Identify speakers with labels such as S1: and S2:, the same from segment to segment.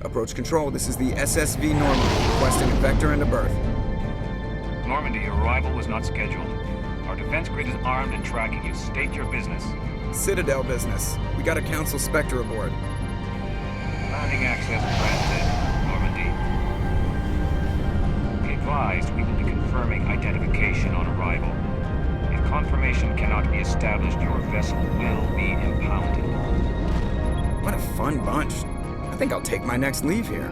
S1: Approach control, this is the SSV Normandy, requesting a vector and a berth.
S2: Normandy, your arrival was not scheduled. Our defense grid is armed and tracking you. State your business.
S1: Citadel business. We got a Council Spectre aboard.
S2: Landing access granted, Normandy. Be advised, we will be confirming identification on arrival. If confirmation cannot be established, your vessel will be impounded.
S1: What a fun bunch. I think I'll take my next leave here.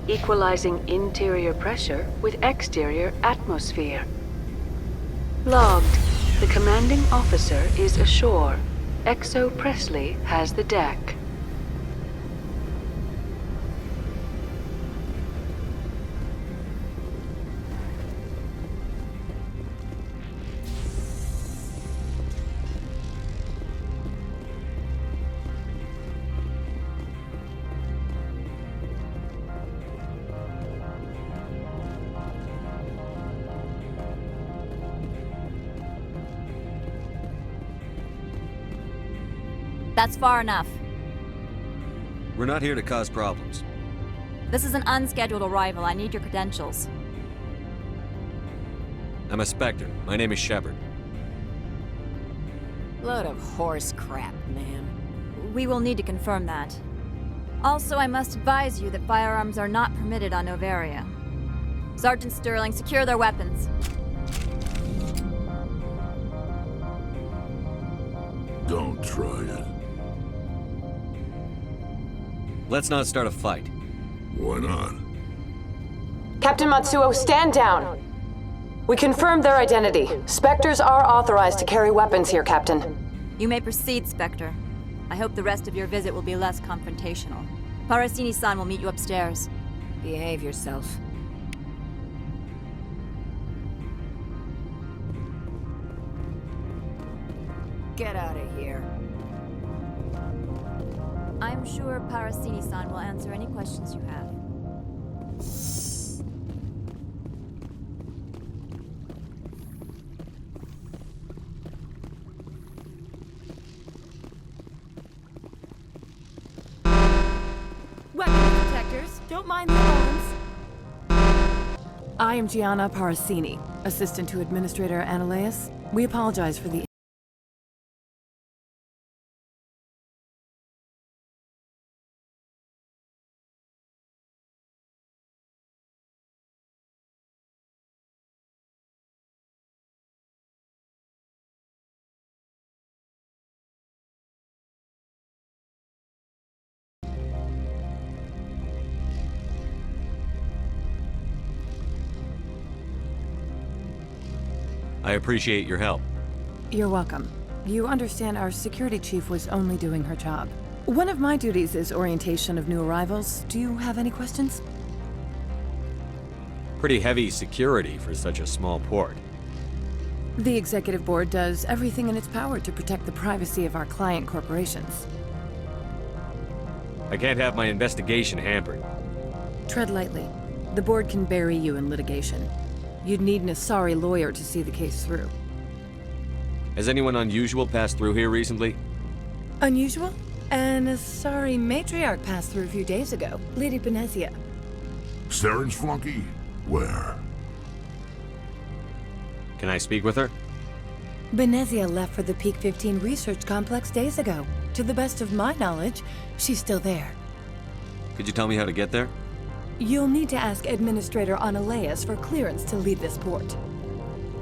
S3: Equalizing interior pressure with exterior atmosphere. Logged. The commanding officer is ashore. Exo Presley has the deck.
S4: That's far enough.
S5: We're not here to cause problems.
S4: This is an unscheduled arrival. I need your credentials.
S5: I'm a Spectre. My name is Shepard.
S6: Load of horse crap, man.
S4: We will need to confirm that. Also, I must advise you that firearms are not permitted on Novaria. Sergeant Sterling, secure their weapons.
S7: Don't try it.
S5: Let's not start a fight.
S7: Why not?
S8: Captain Matsuo, stand down! We confirmed their identity. Spectres are authorized to carry weapons here, Captain.
S4: You may proceed, Spectre. I hope the rest of your visit will be less confrontational. Parasini-san will meet you upstairs.
S6: Behave yourself. Get out of here.
S4: I'm sure Parasini-san will answer any questions you have.
S9: Weapons detectors, don't mind the alarms. I am Gianna Parasini, assistant to Administrator Ananias. We apologize for the
S5: I appreciate your help.
S9: You're welcome. You understand our security chief was only doing her job. One of my duties is orientation of new arrivals. Do you have any questions?
S5: Pretty heavy security for such a small port.
S9: The executive board does everything in its power to protect the privacy of our client corporations.
S5: I can't have my investigation hampered.
S9: Tread lightly. The board can bury you in litigation. You'd need an Asari lawyer to see the case through.
S5: Has anyone unusual passed through here recently?
S9: Unusual? An Asari matriarch passed through a few days ago. Lady Benezia.
S7: Saren's flunky? Where?
S5: Can I speak with her?
S9: Benezia left for the Peak 15 research complex days ago. To the best of my knowledge, she's still there.
S5: Could you tell me how to get there?
S9: You'll need to ask Administrator Analeas for clearance to leave this port.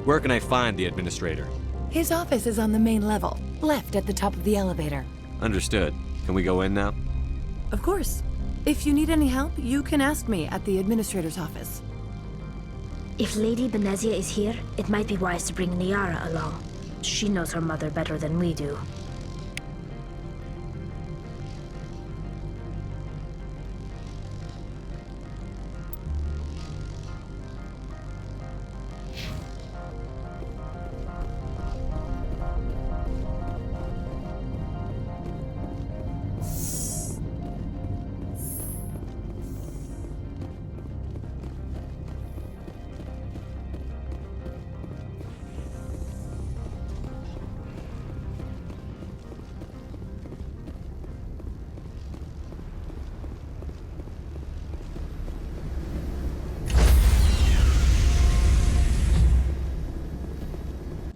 S5: Where can I find the administrator?
S9: His office is on the main level, left at the top of the elevator.
S5: Understood. Can we go in now?
S9: Of course. If you need any help, you can ask me at the Administrator's office.
S10: If Lady Benezia is here, it might be wise to bring Niara along. She knows her mother better than we do.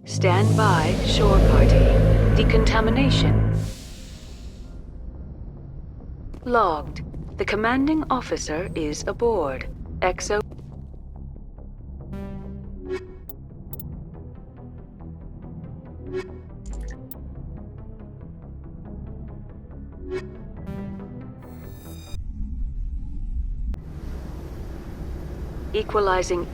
S3: Stand by, shore party. Decontamination. Logged. The commanding officer is aboard. Exo. Equalizing.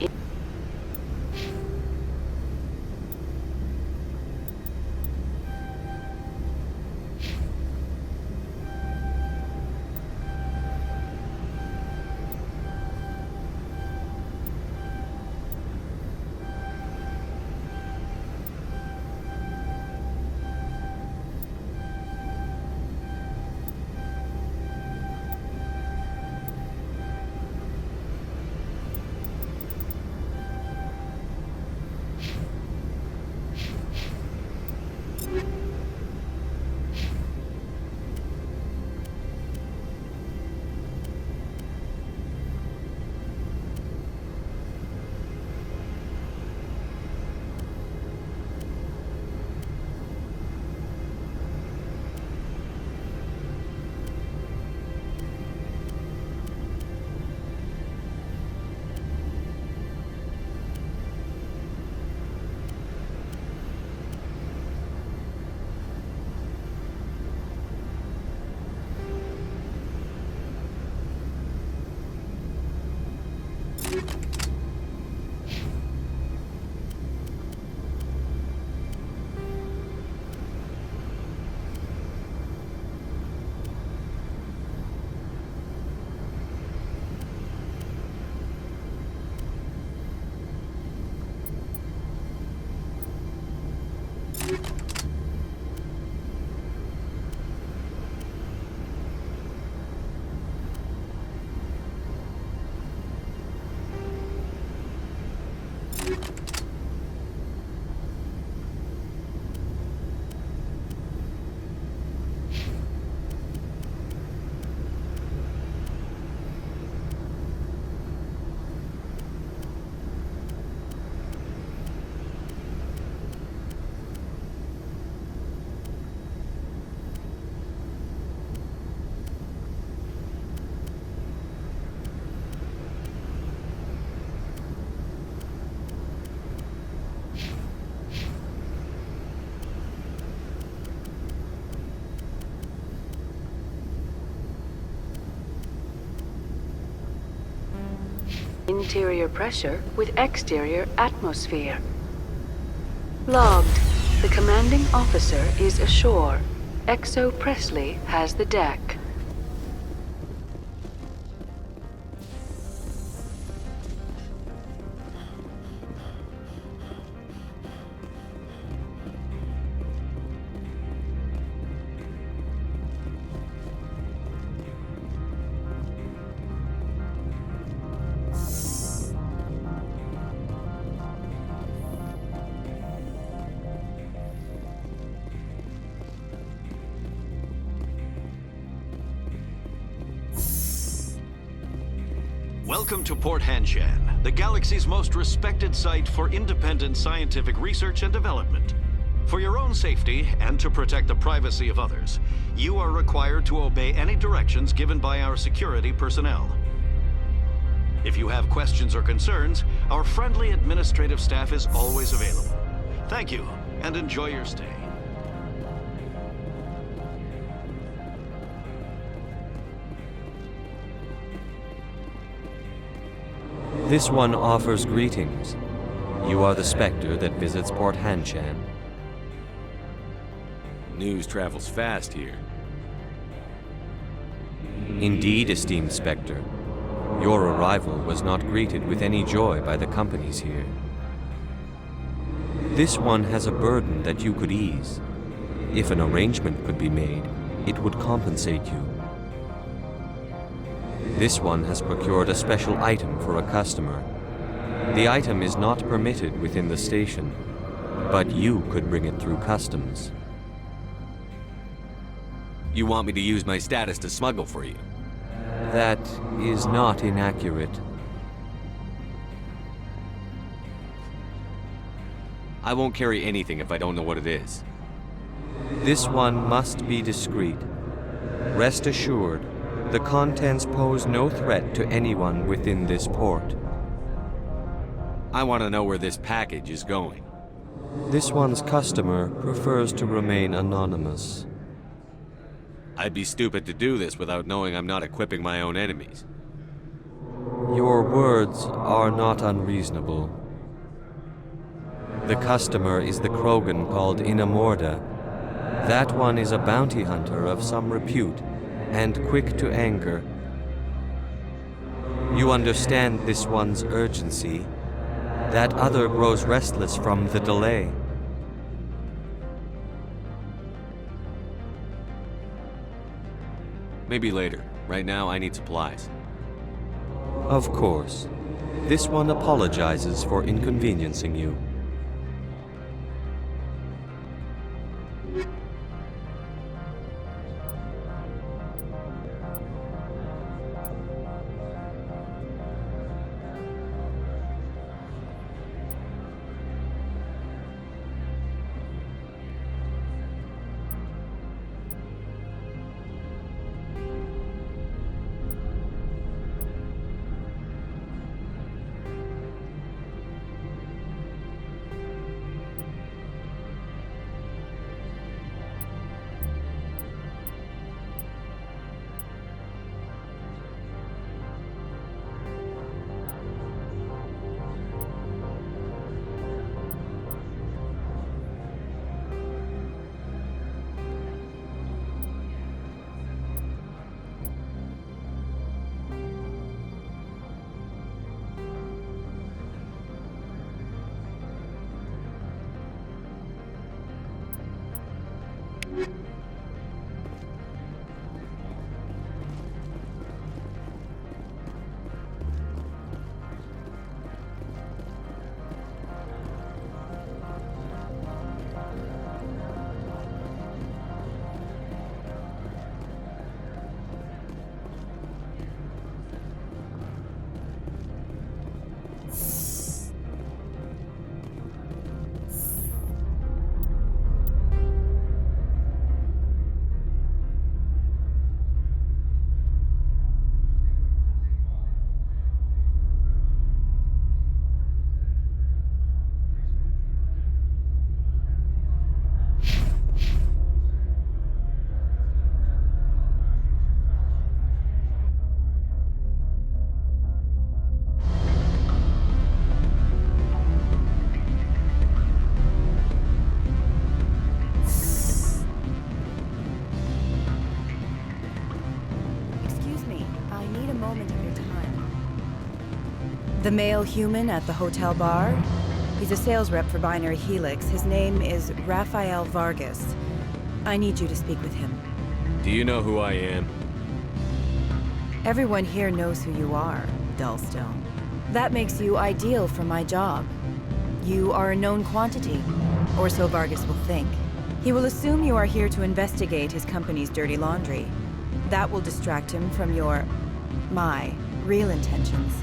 S3: Interior pressure with exterior atmosphere. Logged. The commanding officer is ashore. Exo Presley has the deck.
S11: Welcome to Port Hanshan, the galaxy's most respected site for independent scientific research and development. For your own safety and to protect the privacy of others, you are required to obey any directions given by our security personnel. If you have questions or concerns, our friendly administrative staff is always available. Thank you, and enjoy your stay.
S12: This one offers greetings. You are the Spectre that visits Port Hanshan.
S5: News travels fast here.
S12: Indeed, esteemed Spectre. Your arrival was not greeted with any joy by the companies here. This one has a burden that you could ease. If an arrangement could be made, it would compensate you. This one has procured a special item for a customer. The item is not permitted within the station, but you could bring it through customs.
S5: You want me to use my status to smuggle for you?
S12: That is not inaccurate.
S5: I won't carry anything if I don't know what it is.
S12: This one must be discreet. Rest assured, the contents pose no threat to anyone within this port.
S5: I want to know where this package is going.
S12: This one's customer prefers to remain anonymous.
S5: I'd be stupid to do this without knowing I'm not equipping my own enemies.
S12: Your words are not unreasonable. The customer is the Krogan called Inamorda. That one is a bounty hunter of some repute, and quick to anger. You understand this one's urgency. That other grows restless from the delay.
S5: Maybe later. Right now, I need supplies.
S12: Of course. This one apologizes for inconveniencing you.
S13: The male human at the hotel bar? He's a sales rep for Binary Helix. His name is Rafael Vargas. I need you to speak with him.
S5: Do you know who I am?
S13: Everyone here knows who you are, Dullstone. That makes you ideal for my job. You are a known quantity, or so Vargas will think. He will assume you are here to investigate his company's dirty laundry. That will distract him from my real intentions.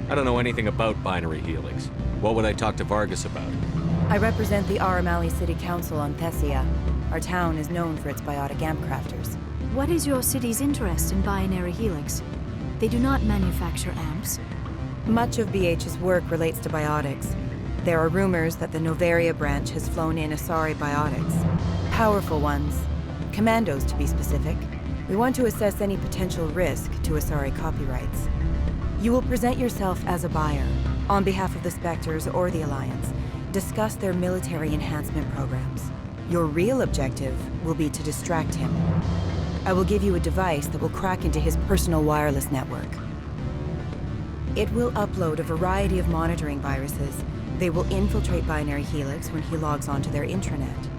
S5: I don't know anything about binary helix. What would I talk to Vargas about?
S13: I represent the Aramali City Council on Thessia. Our town is known for its biotic amp crafters.
S10: What is your city's interest in binary helix? They do not manufacture amps.
S13: Much of BH's work relates to biotics. There are rumors that the Noveria branch has flown in Asari biotics. Powerful ones. Commandos, to be specific. We want to assess any potential risk to Asari copyrights. You will present yourself as a buyer, on behalf of the Spectres or the Alliance. Discuss their military enhancement programs. Your real objective will be to distract him. I will give you a device that will crack into his personal wireless network. It will upload a variety of monitoring viruses. They will infiltrate Binary Helix when he logs onto their intranet.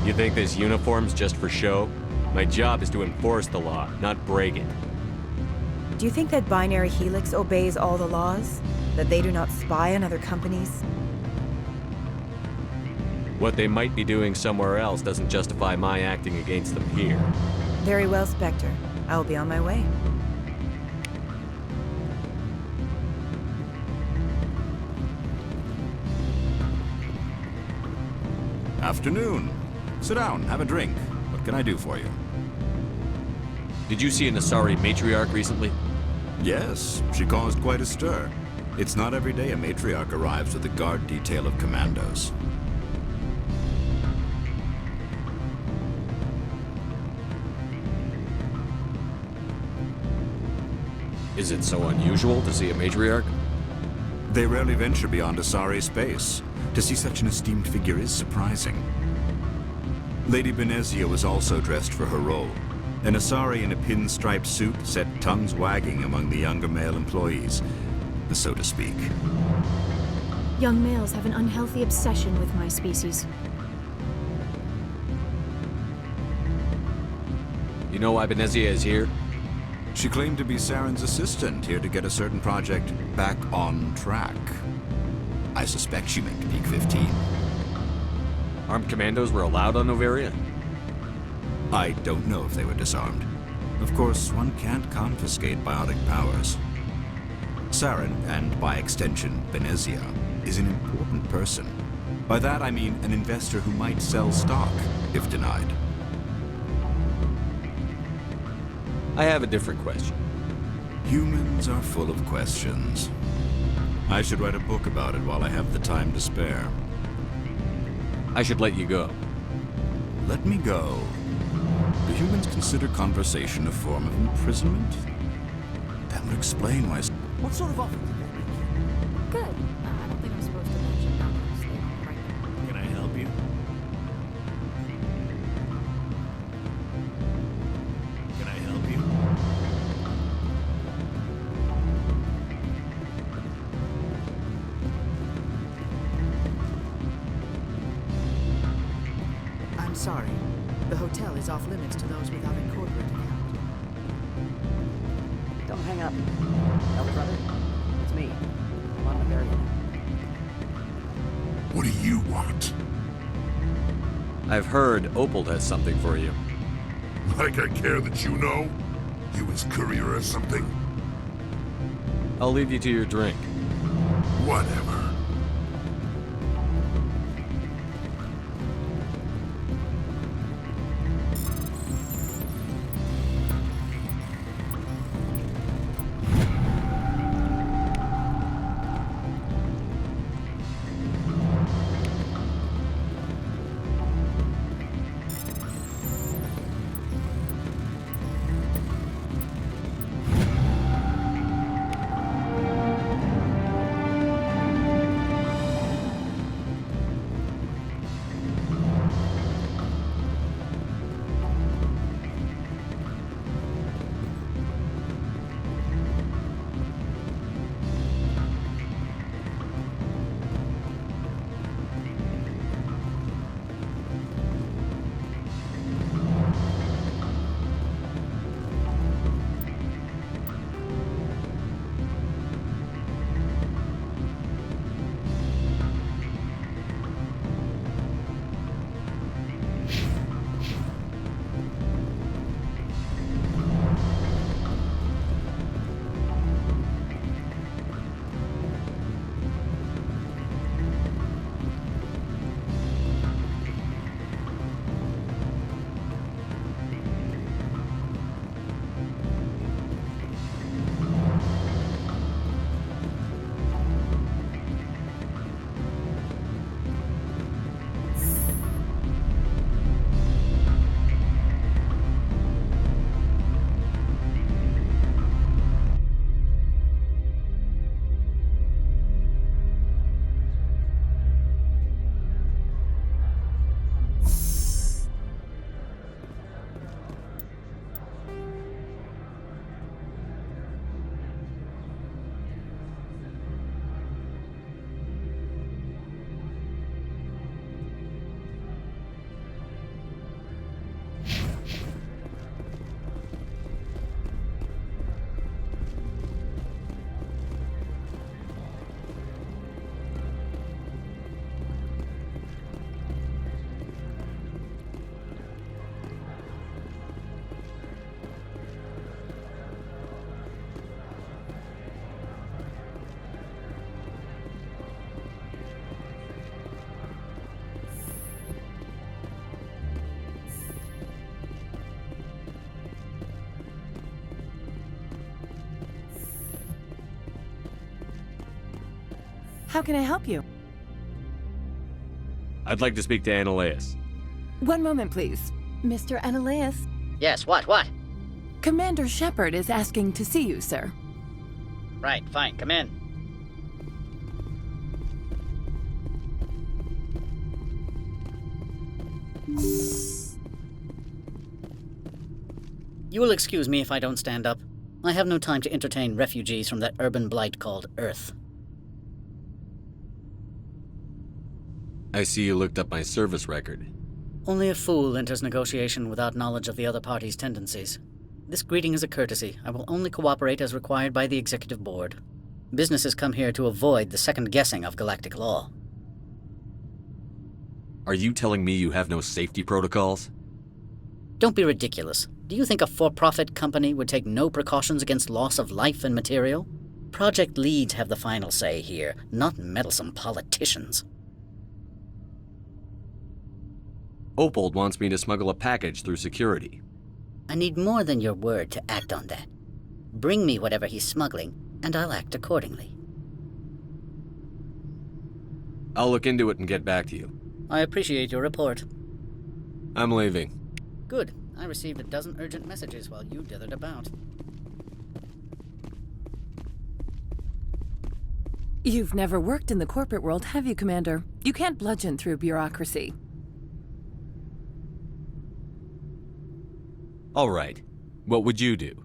S5: You think this uniform's just for show? My job is to enforce the law, not break it.
S13: Do you think that Binary Helix obeys all the laws? That they do not spy on other companies?
S5: What they might be doing somewhere else doesn't justify my acting against them here.
S13: Very well, Spectre. I'll be on my way.
S14: Afternoon. Sit down, have a drink. What can I do for you?
S5: Did you see an Asari matriarch recently?
S14: Yes, she caused quite a stir. It's not every day a matriarch arrives with a guard detail of commandos.
S5: Is it so unusual to see a matriarch?
S14: They rarely venture beyond Asari space. To see such an esteemed figure is surprising. Lady Benezia was also dressed for her role. An Asari in a pinstriped suit set tongues wagging among the younger male employees, so to speak.
S10: Young males have an unhealthy obsession with my species.
S5: You know why Benezia is here?
S14: She claimed to be Saren's assistant, here to get a certain project back on track. I suspect she meant Peak 15.
S5: Armed commandos were allowed on Noveria?
S14: I don't know if they were disarmed. Of course, one can't confiscate biotic powers. Saren, and by extension, Benezia, is an important person. By that I mean an investor who might sell stock, if denied.
S5: I have a different question.
S14: Humans are full of questions. I should write a book about it while I have the time to spare.
S5: I should let you go.
S14: Let me go? Do humans consider conversation a form of imprisonment? That would explain why...
S6: What sort of offer did they make you?
S10: Good. I don't think I'm supposed to mention numbers. They don't write them.
S14: Can I help you? Can I help you?
S6: I'm sorry. The hotel is off limits to those without a corporate account.
S15: Don't hang up. Elder brother, it's me. I'm on Noveria now.
S7: What do you want?
S5: I've heard Opal has something for you.
S7: Like I care that you know? You his courier or something?
S5: I'll leave you to your drink.
S7: Whatever.
S9: How can I help you?
S5: I'd like to speak to Annaleus.
S9: One moment, please. Mr. Annaleus,
S16: Yes, what?
S9: Commander Shepard is asking to see you, sir.
S16: Right, fine, come in. You will excuse me if I don't stand up. I have no time to entertain refugees from that urban blight called Earth.
S5: I see you looked up my service record.
S16: Only a fool enters negotiation without knowledge of the other party's tendencies. This greeting is a courtesy. I will only cooperate as required by the Executive Board. Businesses come here to avoid the second guessing of galactic law.
S5: Are you telling me you have no safety protocols?
S16: Don't be ridiculous. Do you think a for-profit company would take no precautions against loss of life and material? Project leads have the final say here, not meddlesome politicians.
S5: Opold wants me to smuggle a package through security.
S16: I need more than your word to act on that. Bring me whatever he's smuggling, and I'll act accordingly.
S5: I'll look into it and get back to you.
S16: I appreciate your report.
S5: I'm leaving.
S16: Good. I received a dozen urgent messages while you dithered about.
S9: You've never worked in the corporate world, have you, Commander? You can't bludgeon through bureaucracy.
S5: All right. What would you do?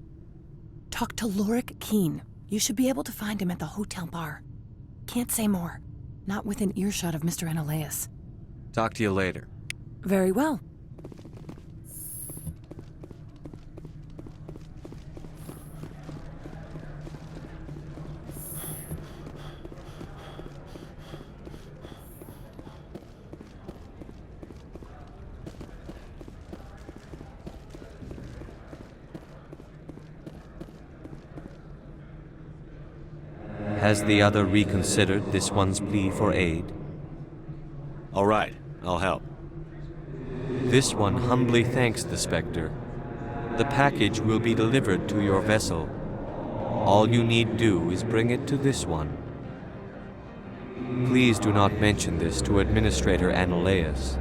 S9: Talk to Lorik Keene. You should be able to find him at the hotel bar. Can't say more. Not within earshot of Mr. Annaleus.
S5: Talk to you later.
S9: Very well.
S12: Has the other reconsidered this one's plea for aid?
S5: All right, I'll help.
S12: This one humbly thanks the Spectre. The package will be delivered to your vessel. All you need do is bring it to this one. Please do not mention this to Administrator Annaleus.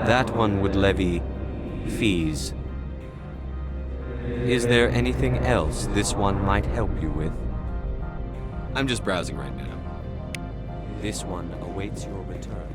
S12: That one would levy fees. Is there anything else this one might help you with?
S5: I'm just browsing right now.
S12: This one awaits your return.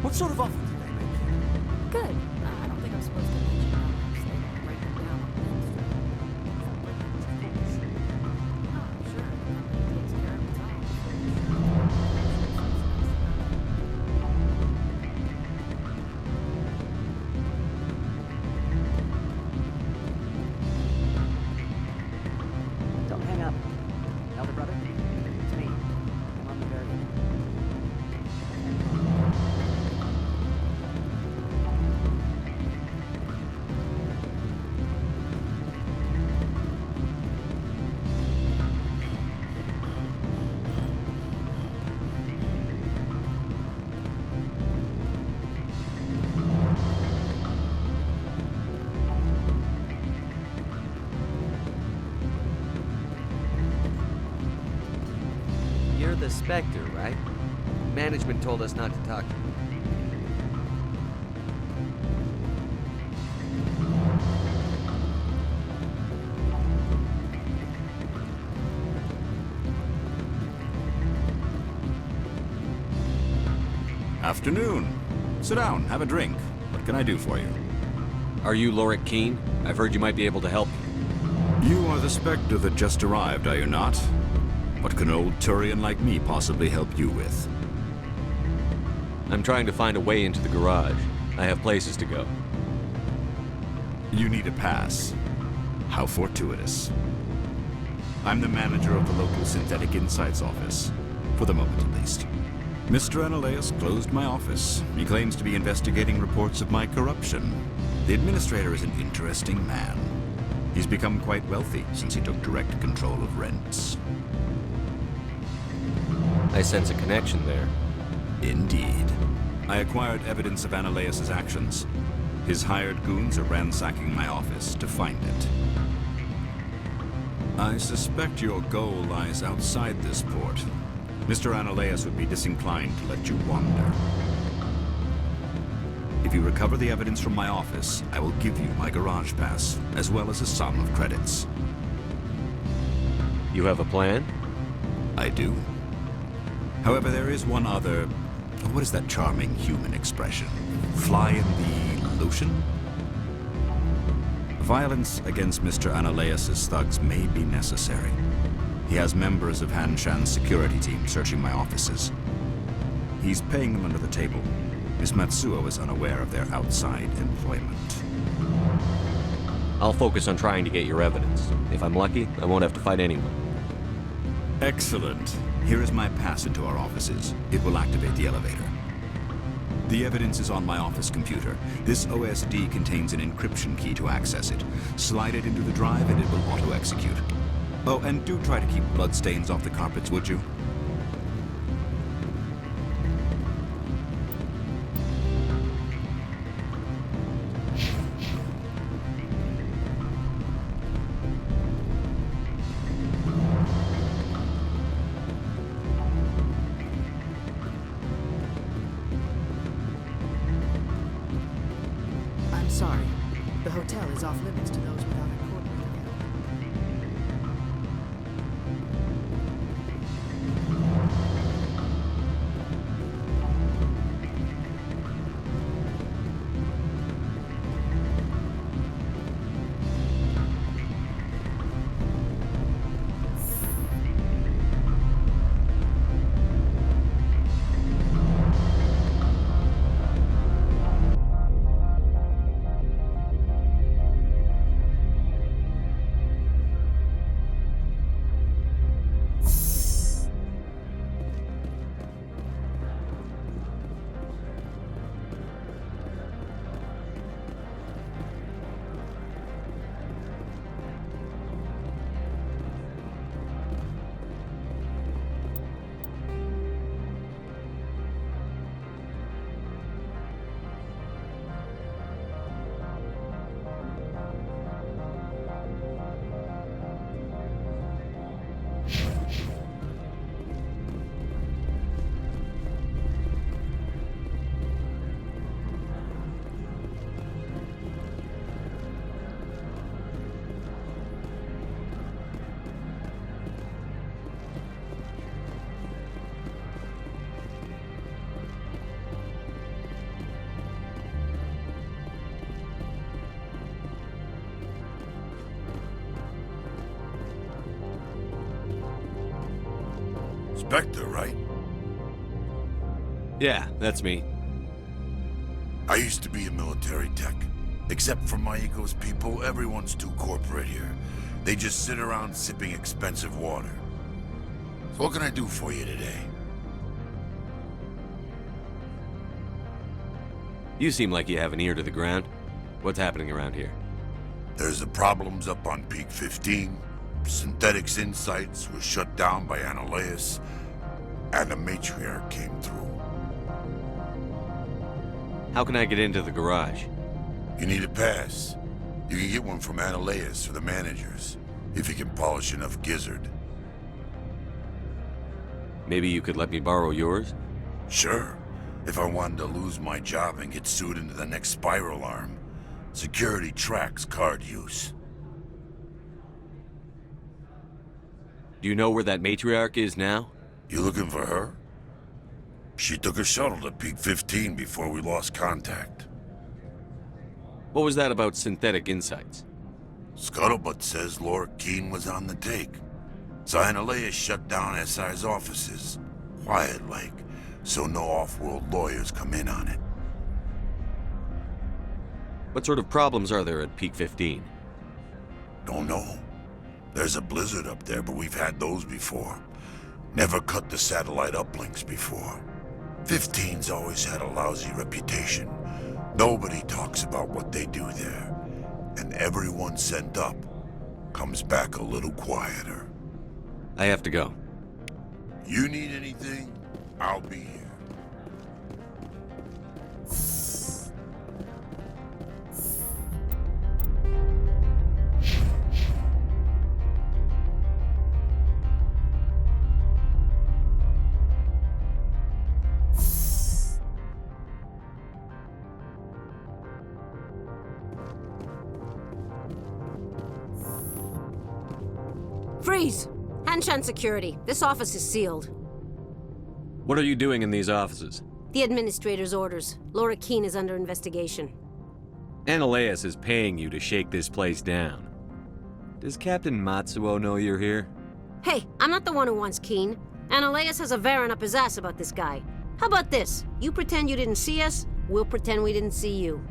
S17: What sort of offer did they make?
S13: Good. I don't think I'm supposed to mention that. So they can write them down on Main Street. Oh, sure. The company takes care of its own.
S15: Don't hang up. Elder brother, it's me. I'm on the very end.
S12: You're the Spectre, right? Management told us not to talk to you.
S14: Afternoon. Sit down, have a drink. What can I do for you?
S5: Are you Lorik Keene? I've heard you might be able to help me.
S14: You are the Spectre that just arrived, are you not? What can an old Turian like me possibly help you with?
S5: I'm trying to find a way into the garage. I have places to go.
S14: You need a pass. How fortuitous. I'm the manager of the local Synthetic Insights office. For the moment, at least. Mr. Analaeus closed my office. He claims to be investigating reports of my corruption. The administrator is an interesting man. He's become quite wealthy since he took direct control of rents.
S5: I sense a connection there.
S14: Indeed. I acquired evidence of Analaeus' actions. His hired goons are ransacking my office to find it. I suspect your goal lies outside this port. Mr. Analaeus would be disinclined to let you wander. If you recover the evidence from my office, I will give you my garage pass, as well as a sum of credits.
S5: You have a plan?
S14: I do. However, there is one other... What is that charming human expression? Fly in the lotion? Violence against Mr. Analaeus' thugs may be necessary. He has members of Han Shan's security team searching my offices. He's paying them under the table. Miss Matsuo is unaware of their outside employment.
S5: I'll focus on trying to get your evidence. If I'm lucky, I won't have to fight anyone.
S14: Excellent. Here is my pass into our offices. It will activate the elevator. The evidence is on my office computer. This OSD contains an encryption key to access it. Slide it into the drive and it will auto-execute. Oh, and do try to keep bloodstains off the carpets, would you?
S6: I'm sorry. The hotel is off limits to those without a corporate account.
S7: Spectre, right?
S5: Yeah, that's me.
S7: I used to be a military tech. Except for my ego's people, everyone's too corporate here. They just sit around sipping expensive water. So what can I do for you today?
S5: You seem like you have an ear to the ground. What's happening around here?
S7: There's the problems up on Peak 15. Synthetics Insights was shut down by Analaeus, and a matriarch came through.
S5: How can I get into the garage?
S7: You need a pass. You can get one from Analaeus or the managers, if you can polish enough gizzard.
S5: Maybe you could let me borrow yours?
S7: Sure. If I wanted to lose my job and get sued into the next spiral arm. Security tracks card use.
S5: Do you know where that matriarch is now?
S7: You looking for her? She took a shuttle to Peak 15 before we lost contact.
S5: What was that about synthetic insights?
S7: Scuttlebutt says Laura Keene was on the take. So Analea shut down SI's offices. Quiet-like, so no off-world lawyers come in on it.
S5: What sort of problems are there at Peak 15?
S7: Don't know. There's a blizzard up there, but we've had those before. Never cut the satellite uplinks before. 15's always had a lousy reputation. Nobody talks about what they do there. And everyone sent up comes back a little quieter.
S5: I have to go.
S7: You need anything, I'll be here.
S18: Freeze! Hanshan security. This office is sealed.
S5: What are you doing in these offices?
S18: The administrator's orders. Laura Keene is under investigation.
S5: Analeus is paying you to shake this place down. Does Captain Matsuo know you're here?
S18: Hey, I'm not the one who wants Keene. Analeus has a Varen up his ass about this guy. How about this? You pretend you didn't see us, we'll pretend we didn't see you.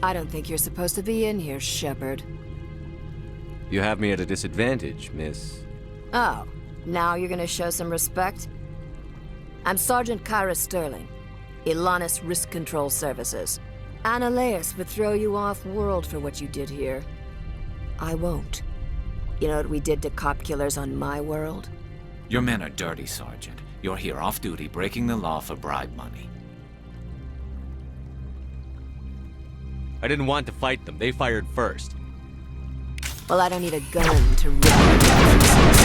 S19: I don't think you're supposed to be in here, Shepard.
S5: You have me at a disadvantage, miss.
S19: Oh, now you're gonna show some respect? I'm Sergeant Kyra Sterling, Ilanis Risk Control Services. Analeus would throw you off-world for what you did here. I won't. You know what we did to cop killers on my world?
S20: Your men are dirty, Sergeant. You're here off-duty, breaking the law for bribe money.
S5: I didn't want to fight them. They fired first.
S19: Well, I don't need a gun to rip you to pieces.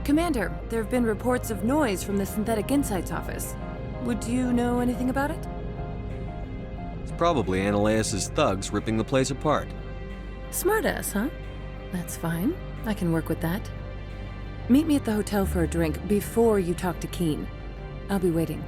S9: Commander, there have been reports of noise from the Synthetic Insights office. Would you know anything about it?
S12: It's probably Ananias' thugs ripping the place apart.
S9: Smartass, huh? That's fine. I can work with that. Meet me at the hotel for a drink before you talk to Keen. I'll be waiting.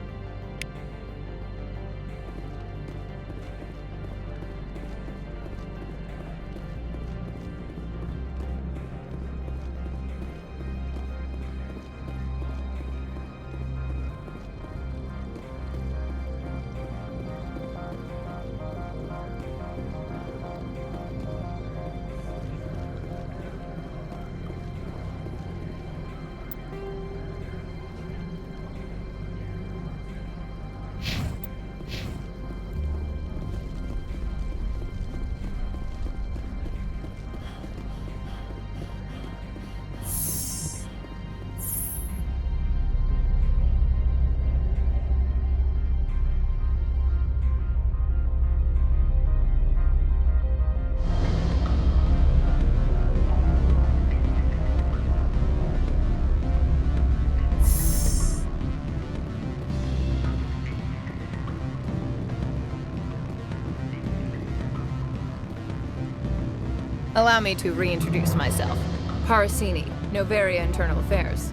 S21: Allow me to reintroduce myself. Parasini, Novaria Internal Affairs.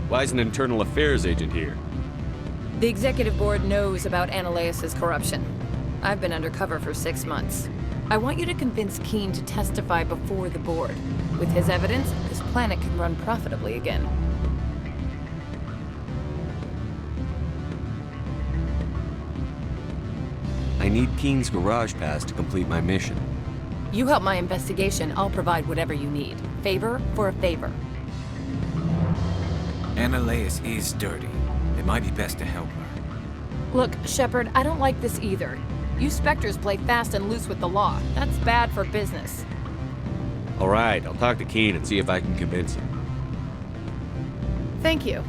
S5: Why is an internal affairs agent here?
S21: The executive board knows about Ananias' corruption. I've been undercover for 6 months. I want you to convince Keen to testify before the board. With his evidence, this planet can run profitably again.
S12: I need Keen's garage pass to complete my mission.
S21: You help my investigation, I'll provide whatever you need. Favor for a favor.
S20: Ananias is dirty. It might be best to help her.
S21: Look, Shepard, I don't like this either. You Spectres play fast and loose with the law. That's bad for business.
S5: All right, I'll talk to Keen and see if I can convince him.
S21: Thank you.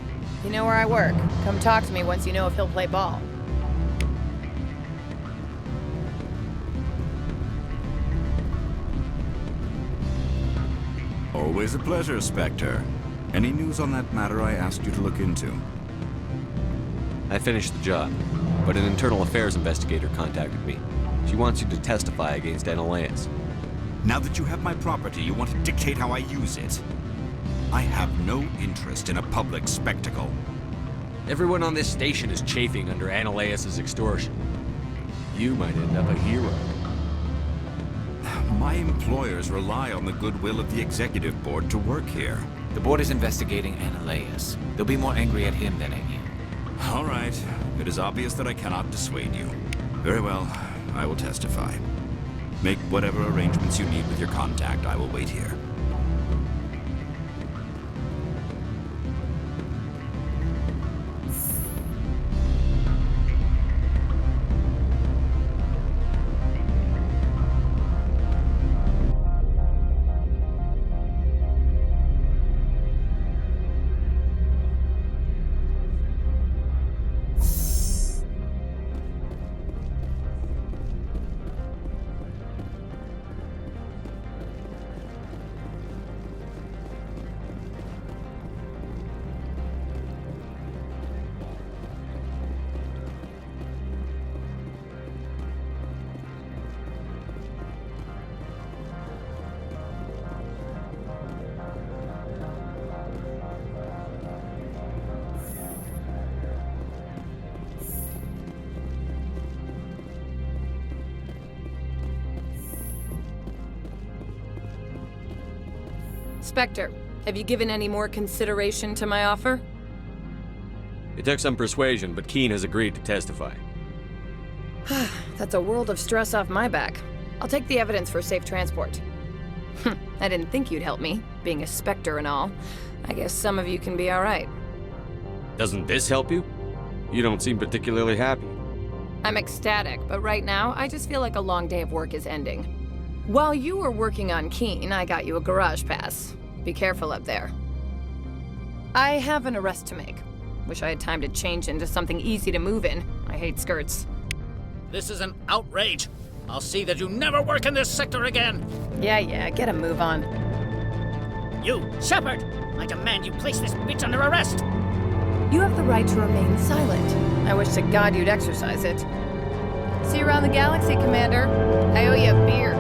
S21: You know where I work. Come talk to me once you know if he'll play ball.
S14: Always a pleasure, Spectre. Any news on that matter I asked you to look into?
S5: I finished the job, but an internal affairs investigator contacted me. She wants you to testify against Ananias.
S14: Now that you have my property, you want to dictate how I use it. I have no interest in a public spectacle.
S5: Everyone on this station is chafing under Ananias' extortion. You might end up a hero.
S14: My employers rely on the goodwill of the executive board to work here.
S20: The board is investigating Ananias. They'll be more angry at him than at you.
S14: All right. It is obvious that I cannot dissuade you. Very well. I will testify. Make whatever arrangements you need with your contact. I will wait here.
S21: Spectre, have you given any more consideration to my offer?
S5: It took some persuasion, but Keen has agreed to testify.
S21: That's a world of stress off my back. I'll take the evidence for safe transport. I didn't think you'd help me, being a Spectre and all. I guess some of you can be alright.
S5: Doesn't this help you? You don't seem particularly happy.
S21: I'm ecstatic, but right now, I just feel like a long day of work is ending. While you were working on Keen, I got you a garage pass. Be careful up there. I have an arrest to make. Wish I had time to change into something easy to move in. I hate skirts.
S16: This is an outrage. I'll see that you never work in this sector again.
S21: Yeah, get a move on.
S16: You, Shepard! I demand you place this bitch under arrest!
S21: You have the right to remain silent. I wish to God you'd exercise it. See you around the galaxy, Commander. I owe you a beer.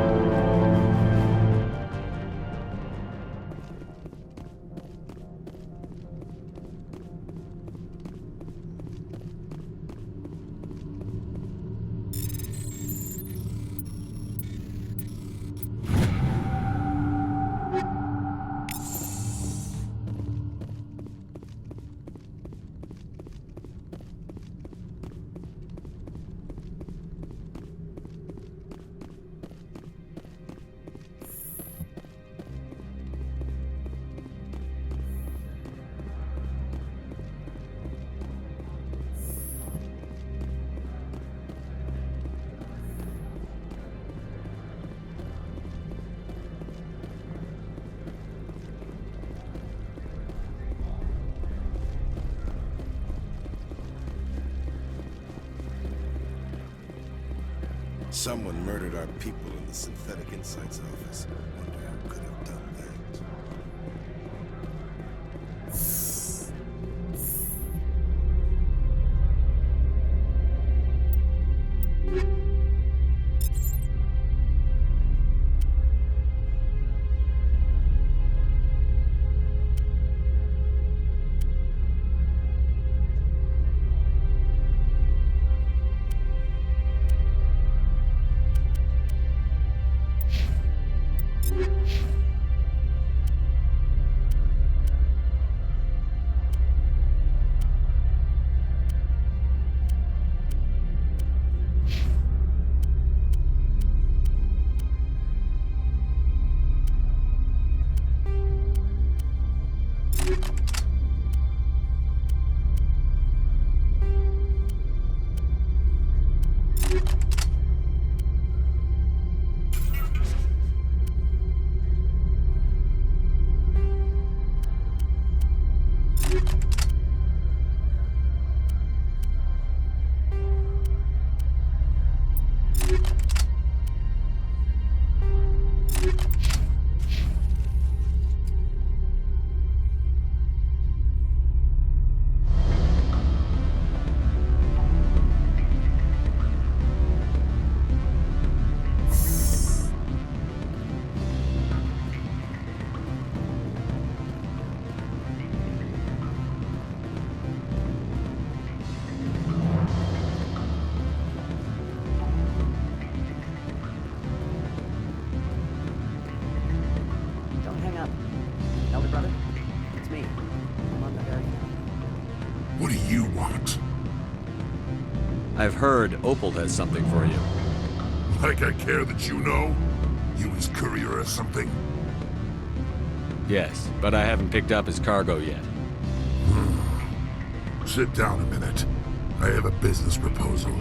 S2: Someone murdered our people in the Synthetic Insights office. Wonder who could have done that.
S15: Don't hang up. Elder brother, it's me. I'm on the very end.
S7: What do you want?
S5: I've heard Opal has something for you.
S7: Like I care that you know? You his courier or something?
S5: Yes, but I haven't picked up his cargo yet.
S7: Sit down a minute. I have a business proposal.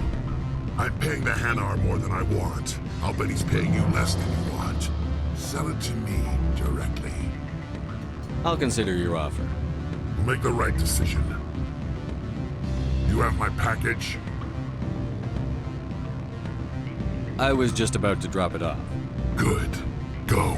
S7: I'm paying the Hanar more than I want. I'll bet he's paying you less than you want. Sell it to me directly.
S5: I'll consider your offer.
S7: We'll make the right decision. You have my package?
S5: I was just about to drop it off.
S7: Good. Go.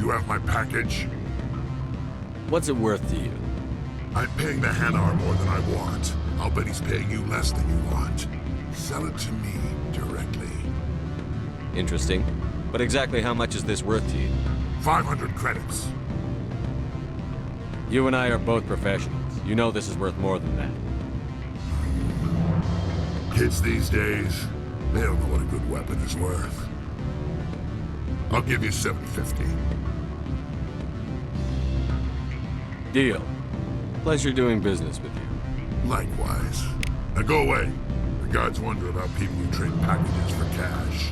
S7: You have my package?
S5: What's it worth to you?
S7: I'm paying the Hanar more than I want. I'll bet he's paying you less than you want. Sell it to me directly.
S5: Interesting. But exactly how much is this worth to you?
S7: 500 credits.
S5: You and I are both professionals. You know this is worth more than that.
S7: Kids these days, they don't know what a good weapon is worth. I'll give you $750.
S5: Deal. Pleasure doing business with you.
S7: Likewise. Now go away. The guards wonder about people who trade packages for cash.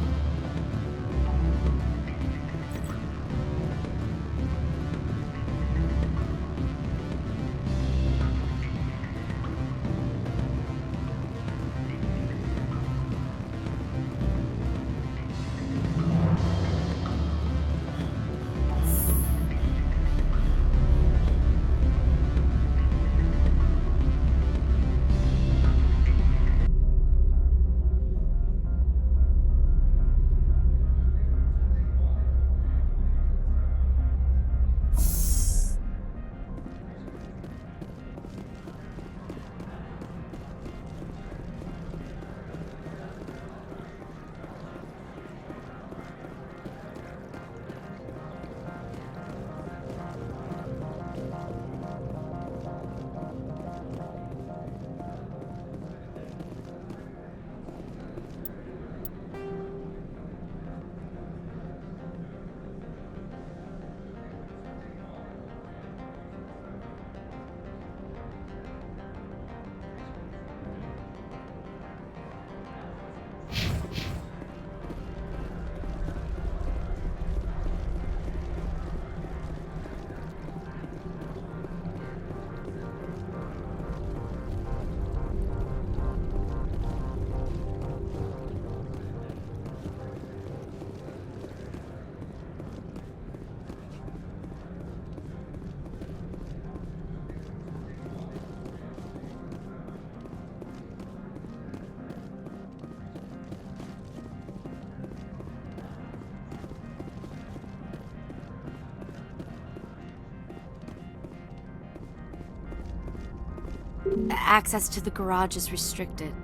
S1: Access to the garage is restricted.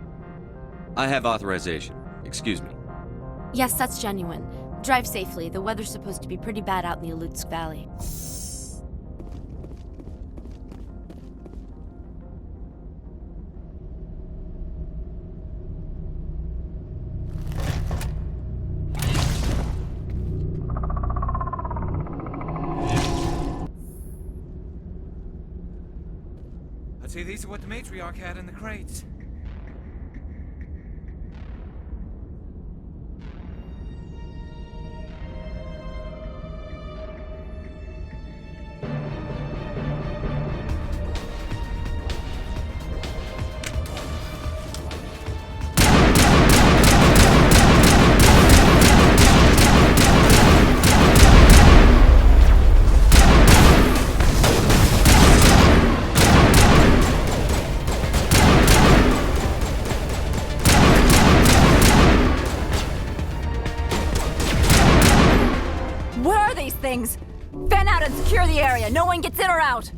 S5: I have authorization. Excuse me.
S1: Yes, that's genuine. Drive safely. The weather's supposed to be pretty bad out in the Alutsk Valley.
S20: I'd say these are what the matriarch had in the crates.
S4: Things. Fan out and secure the area. No one gets in or out.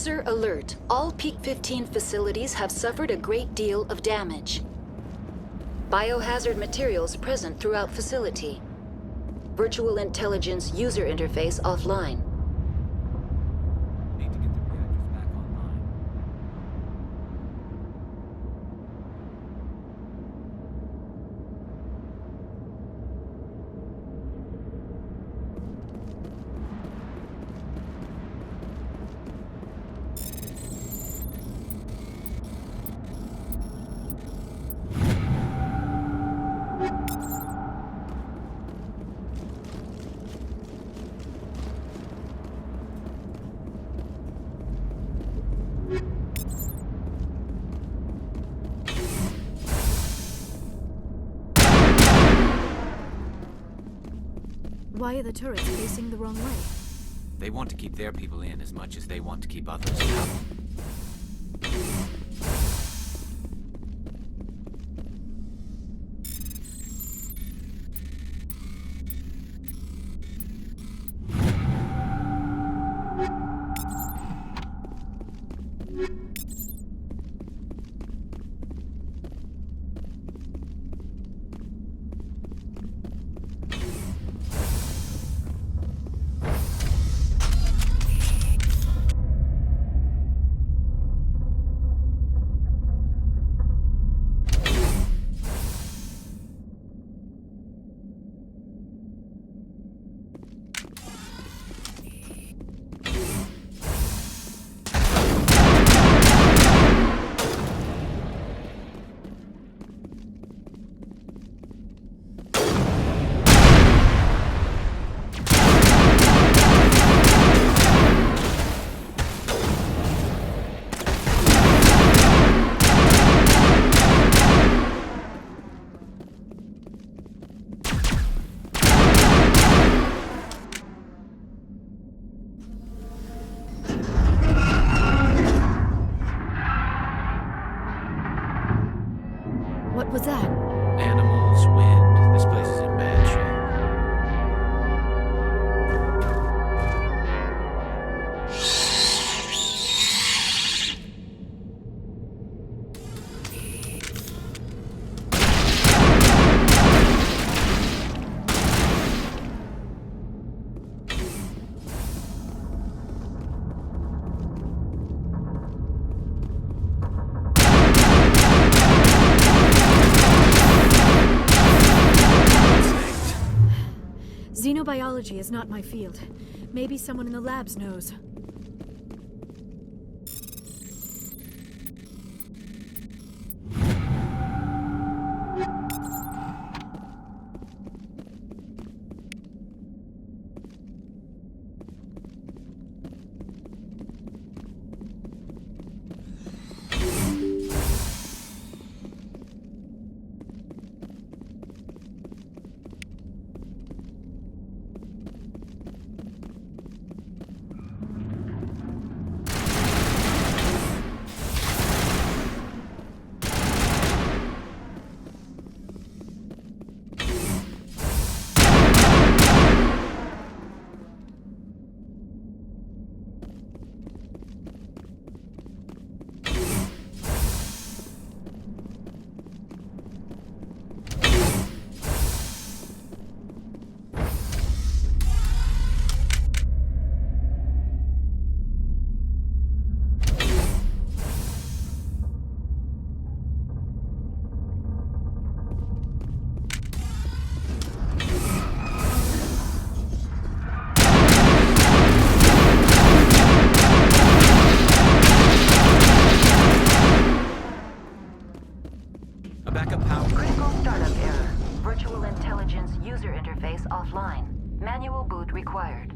S8: User alert. All Peak 15 facilities have suffered a great deal of damage. Biohazard materials present throughout facility. Virtual intelligence user interface offline.
S10: Why are the turrets facing the wrong way?
S20: They want to keep their people in as much as they want to keep others out.
S10: What was that?
S20: Animals, wind. This place is in bad shape.
S10: Xenobiology is not my field. Maybe someone in the labs knows.
S8: offline. Manual boot required.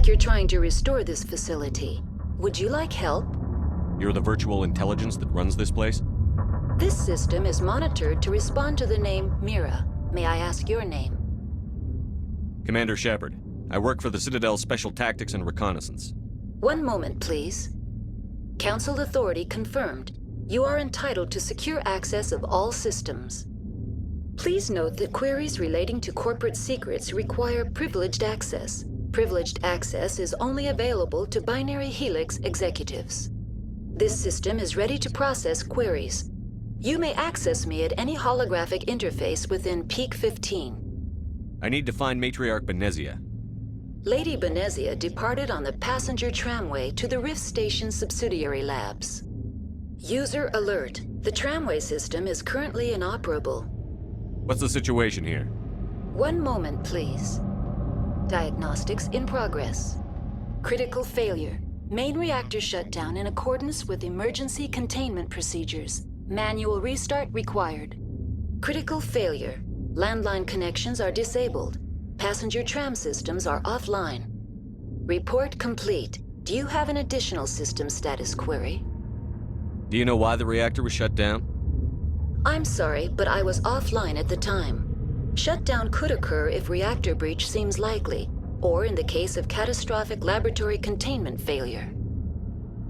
S8: you're trying to restore this facility. Would you like help?
S5: You're the virtual intelligence that runs this place?
S8: This system is monitored to respond to the name Mira. May I ask your name?
S5: Commander Shepard. I work for the Citadel's Special Tactics and Reconnaissance.
S8: One moment, please. Council authority confirmed. You are entitled to secure access of all systems. Please note that queries relating to corporate secrets require privileged access. Privileged access is only available to Binary Helix executives. This system is ready to process queries. You may access me at any holographic interface within Peak 15.
S5: I need to find Matriarch Benezia.
S8: Lady Benezia departed on the passenger tramway to the Rift Station subsidiary labs. User alert. The tramway system is currently inoperable.
S5: What's the situation here?
S8: One moment, please. Diagnostics in progress. Critical failure. Main reactor shutdown in accordance with emergency containment procedures. Manual restart required. Critical failure. Landline connections are disabled. Passenger tram systems are offline. Report complete. Do you have an additional system status query?
S5: Do you know why the reactor was shut down?
S8: I'm sorry, but I was offline at the time. Shutdown could occur if reactor breach seems likely, or in the case of catastrophic laboratory containment failure.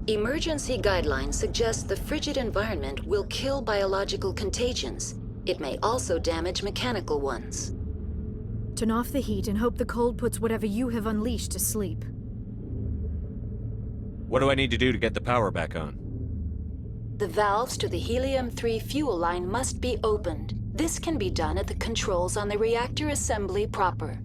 S8: Emergency guidelines suggest the frigid environment will kill biological contagions. It may also damage mechanical ones.
S3: Turn off the heat and hope the cold puts whatever you have unleashed to sleep.
S5: What do I need to do to get the power back on?
S8: The valves to the helium-3 fuel line must be opened. This can be done at the controls on the reactor assembly proper.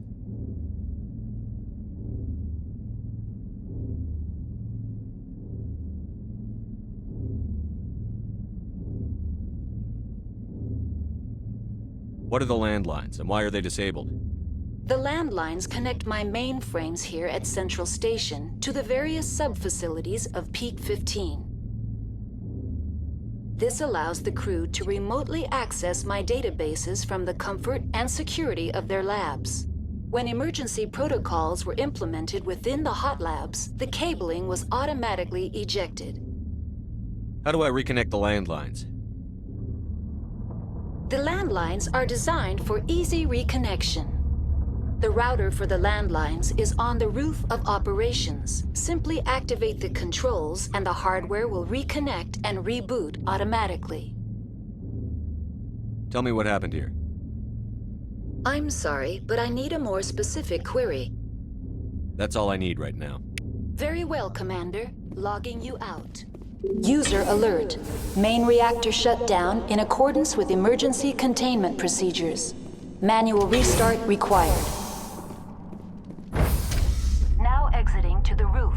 S5: What are the landlines, and why are they disabled?
S8: The landlines connect my mainframes here at Central Station to the various sub-facilities of Peak 15. This allows the crew to remotely access my databases from the comfort and security of their labs. When emergency protocols were implemented within the hot labs, the cabling was automatically ejected.
S5: How do I reconnect the landlines?
S8: The landlines are designed for easy reconnection. The router for the landlines is on the roof of operations. Simply activate the controls and the hardware will reconnect and reboot automatically.
S5: Tell me what happened here.
S8: I'm sorry, but I need a more specific query.
S5: That's all I need right now.
S8: Very well, Commander. Logging you out. User alert. Main reactor shut down in accordance with emergency containment procedures. Manual restart required. Now exiting to the roof.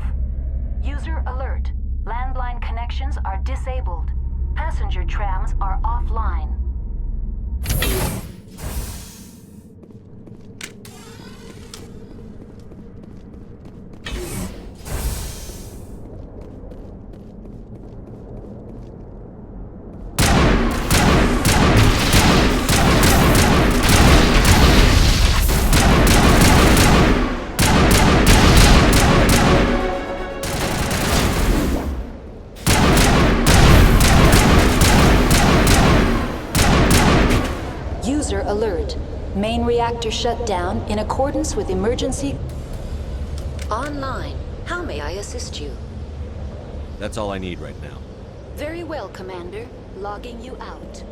S8: User alert. Landline connections are disabled. Passenger trams are offline. User alert. Main reactor shut down in accordance with emergency... Online. How may I assist you?
S5: That's all I need right now.
S8: Very well, Commander. Logging you out.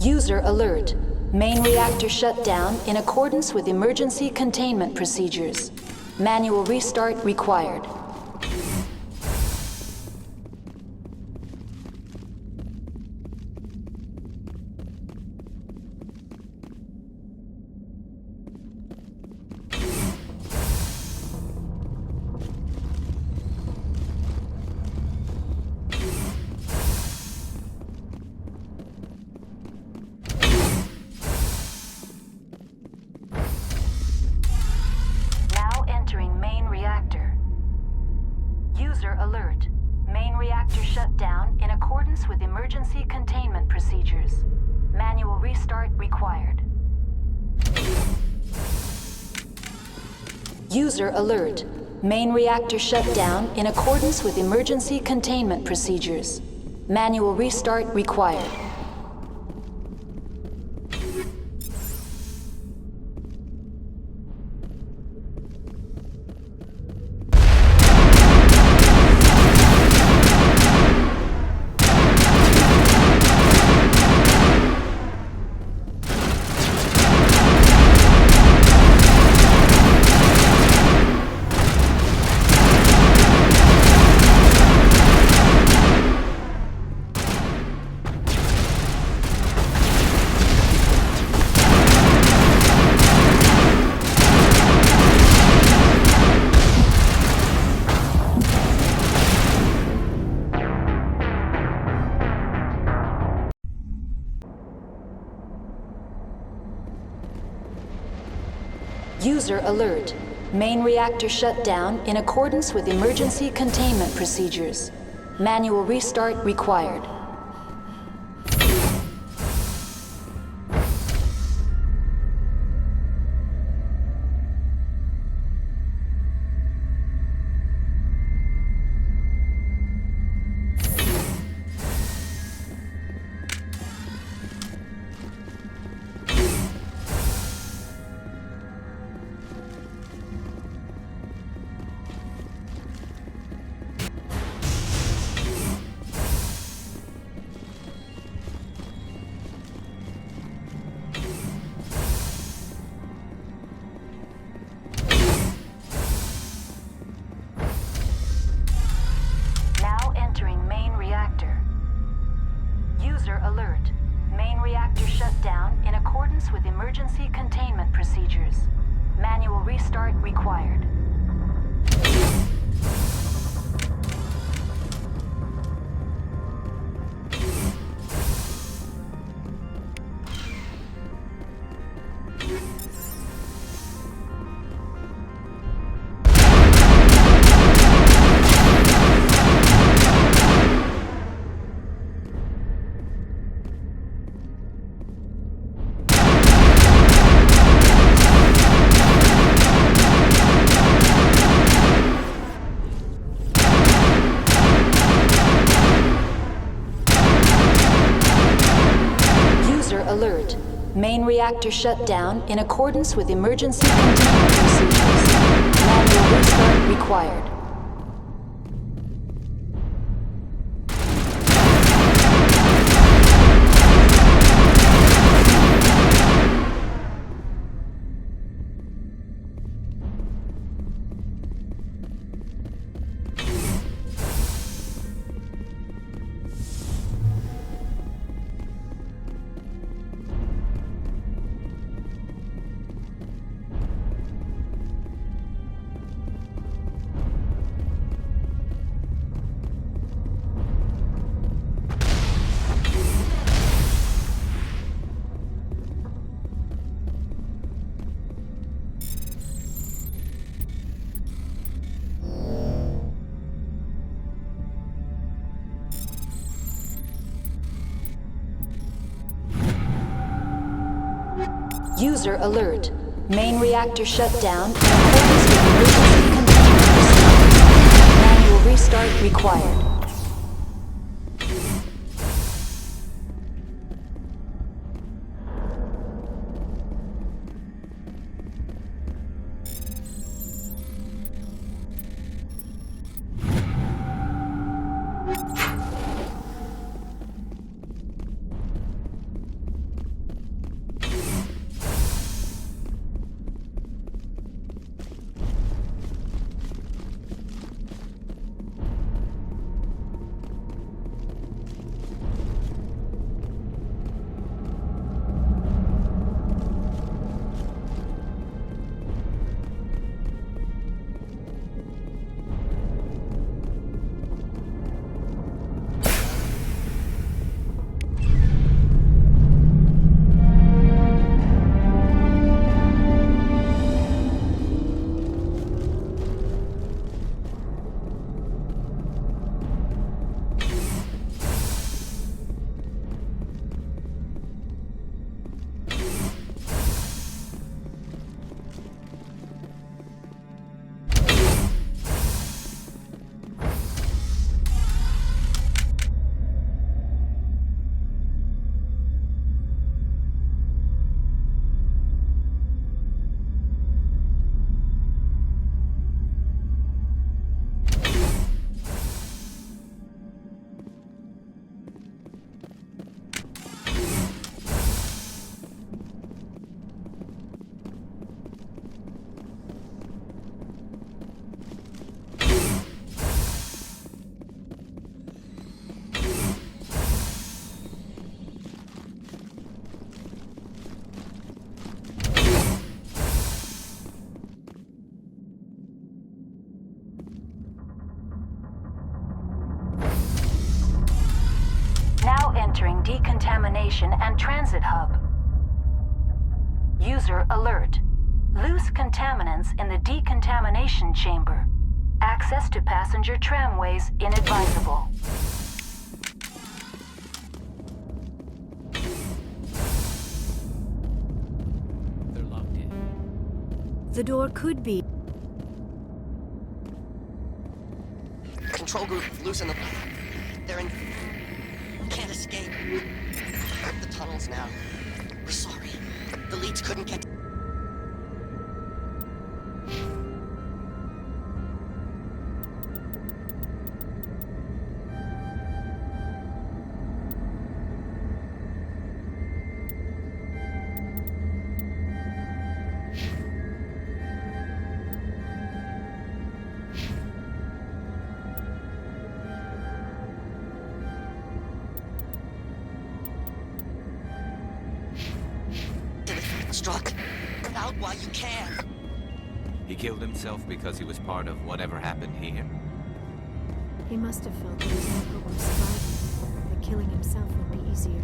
S8: User alert. Main reactor shut down in accordance with emergency containment procedures. Manual restart required. accordance with emergency containment procedures. Manual restart required. User alert. Main reactor shut down in accordance with emergency containment procedures. Manual restart required. User alert. Main reactor shut down in accordance with emergency containment procedures. Manual restart required. Now entering main reactor. User alert. Main reactor shut down in accordance with emergency containment procedures. Manual restart required. Alert. Main reactor shut down in accordance with emergency containment procedures. Manual restart required. User alert. Main reactor shut down in accordance with emergency containment procedures. Manual restart required. entering decontamination and transit hub. User alert. Loose contaminants in the decontamination chamber. Access to passenger tramways inadvisable.
S20: They're locked in.
S3: The door could be.
S11: Control group, loosen them. They're in... Can't escape. The tunnels now. We're sorry. The leads couldn't get... Struck. Get out while you can.
S20: He killed himself because he was part of whatever happened here.
S3: He must have felt there was no hope of survival, that killing himself would be easier.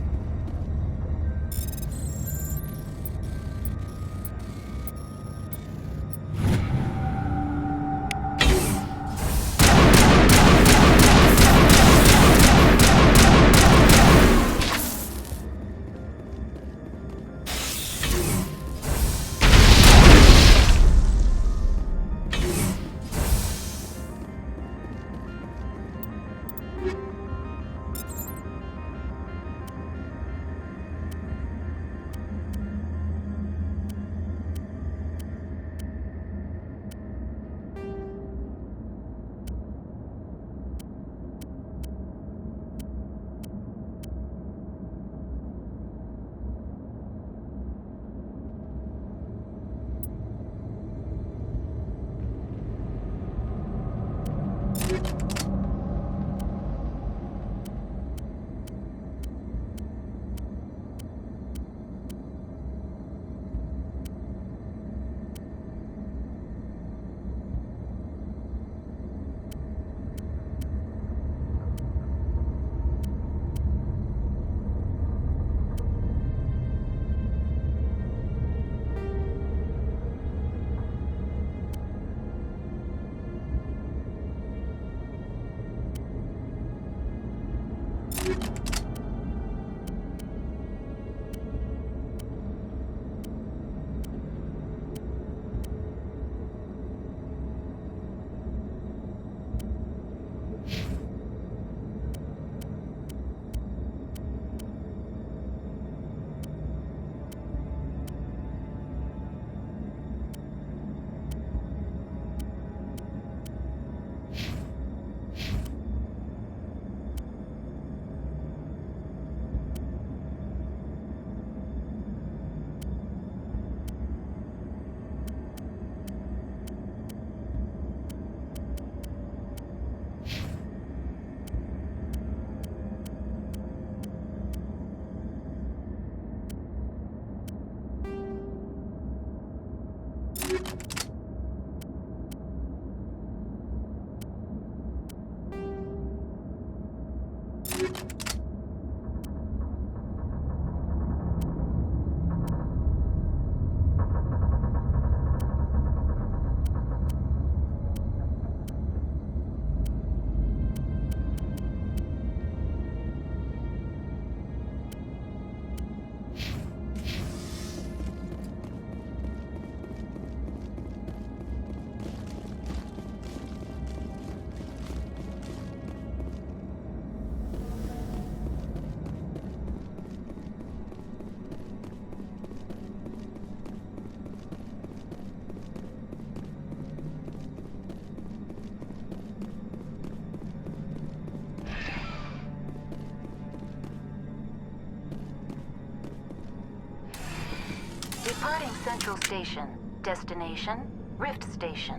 S8: Departing Central Station. Destination, Rift Station.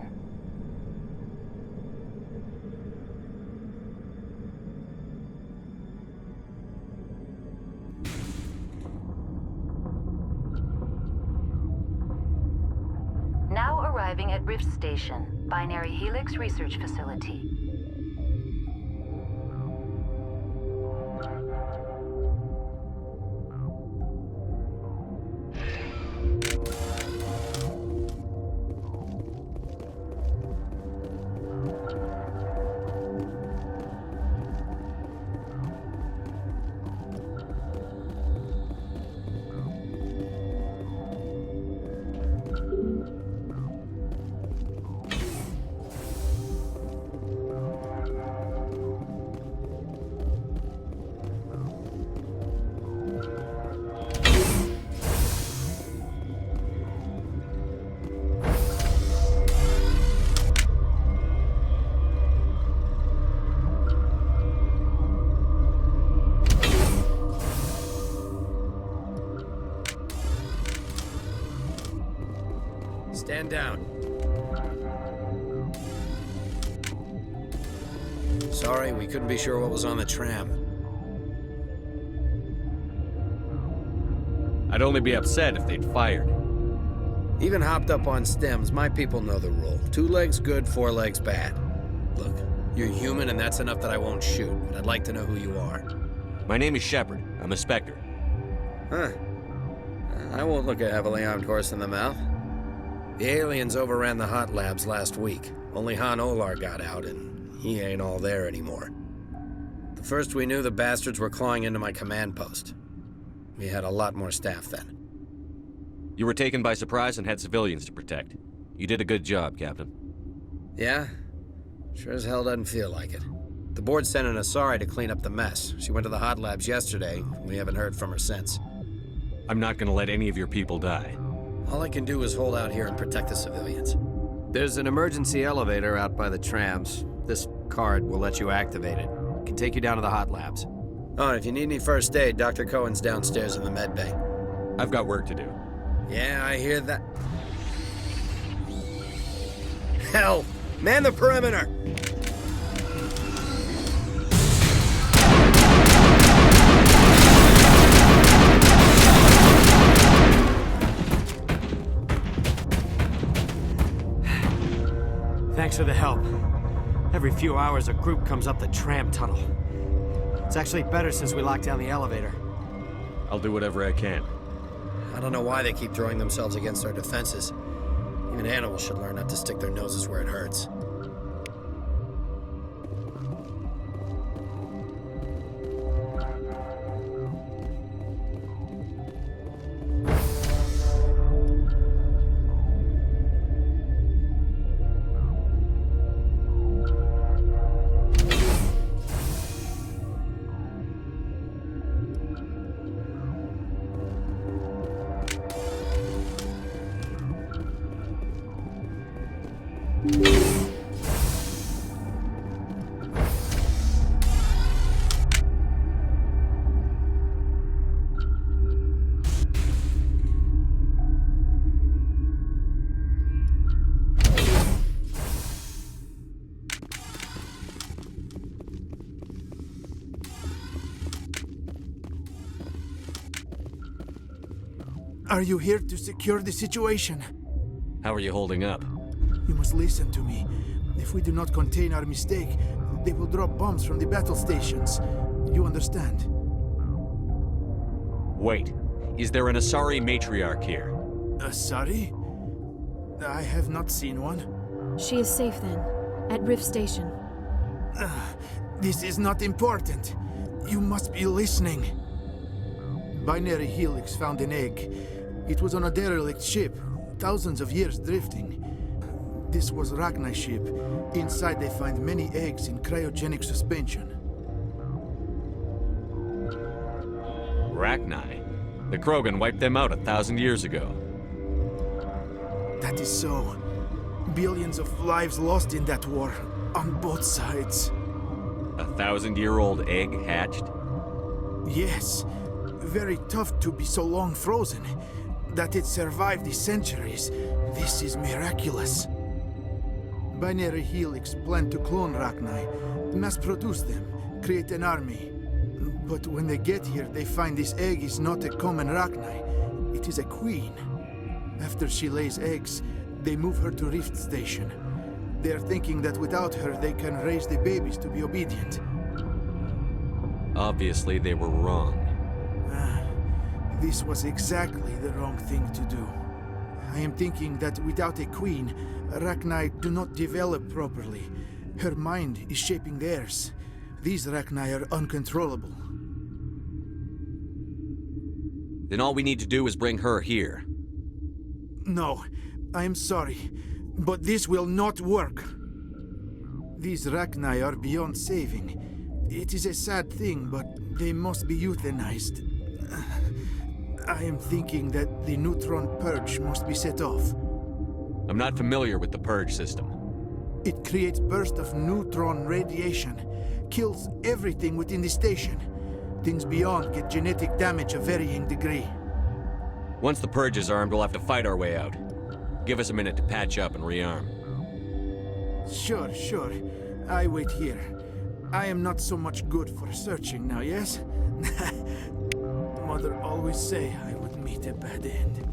S8: Now arriving at Rift Station, Binary Helix Research Facility.
S17: Stand down. Sorry, we couldn't be sure what was on the tram.
S5: I'd only be upset if they'd fired.
S17: Even hopped up on stems, my people know the rule. 2 legs good, 4 legs bad. Look, you're human and that's enough that I won't shoot, but I'd like to know who you are.
S5: My name is Shepard. I'm a Spectre.
S17: Huh. I won't look a heavily armed horse in the mouth. The aliens overran the hot labs last week. Only Han Olar got out, and he ain't all there anymore. The first we knew, the bastards were clawing into my command post. We had a lot more staff then.
S5: You were taken by surprise and had civilians to protect. You did a good job, Captain.
S17: Yeah? Sure as hell doesn't feel like it. The board sent an Asari to clean up the mess. She went to the hot labs yesterday. We haven't heard from her since.
S5: I'm not gonna let any of your people die.
S17: All I can do is hold out here and protect the civilians.
S22: There's an emergency elevator out by the trams. This card will let you activate it. It can take you down to the hot labs.
S17: Oh, and if you need any first aid, Dr. Cohen's downstairs in the med bay.
S5: I've got work to do.
S17: Yeah, I hear that. Hell! Man the perimeter!
S23: Thanks for the help. Every few hours, a group comes up the tram tunnel. It's actually better since we locked down the elevator.
S5: I'll do whatever I can.
S17: I don't know why they keep throwing themselves against our defenses. Even animals should learn not to stick their noses where it hurts.
S24: Are you here to secure the situation?
S5: How are you holding up?
S24: You must listen to me. If we do not contain our mistake, they will drop bombs from the battle stations. You understand?
S5: Wait. Is there an Asari matriarch here?
S24: Asari? I have not seen one.
S3: She is safe then, at Rift Station.
S24: This is not important. You must be listening. Binary Helix found an egg. It was on a derelict ship, thousands of years drifting. This was Rachni's ship. Inside they find many eggs in cryogenic suspension.
S5: Rachni? The Krogan wiped them out 1,000 years ago.
S24: That is so. Billions of lives lost in that war, on both sides.
S5: 1,000-year-old egg hatched?
S24: Yes. Very tough to be so long frozen. That it survived the centuries. This is miraculous. Binary Helix planned to clone Rachni, mass-produce them, create an army. But when they get here, they find this egg is not a common Rachni. It is a queen. After she lays eggs, they move her to Rift Station. They are thinking that without her, they can raise the babies to be obedient.
S5: Obviously, they were wrong.
S24: This was exactly the wrong thing to do. I am thinking that without a queen, Rachni do not develop properly. Her mind is shaping theirs. These Rachni are uncontrollable.
S5: Then all we need to do is bring her here.
S24: No, I am sorry, but this will not work. These Rachni are beyond saving. It is a sad thing, but they must be euthanized. I am thinking that the neutron purge must be set off.
S5: I'm not familiar with the purge system.
S24: It creates bursts of neutron radiation, kills everything within the station. Things beyond get genetic damage of varying degree.
S5: Once the purge is armed, we'll have to fight our way out. Give us a minute to patch up and rearm.
S24: Sure, sure. I wait here. I am not so much good for searching now, yes? Mother always say I would meet a bad end.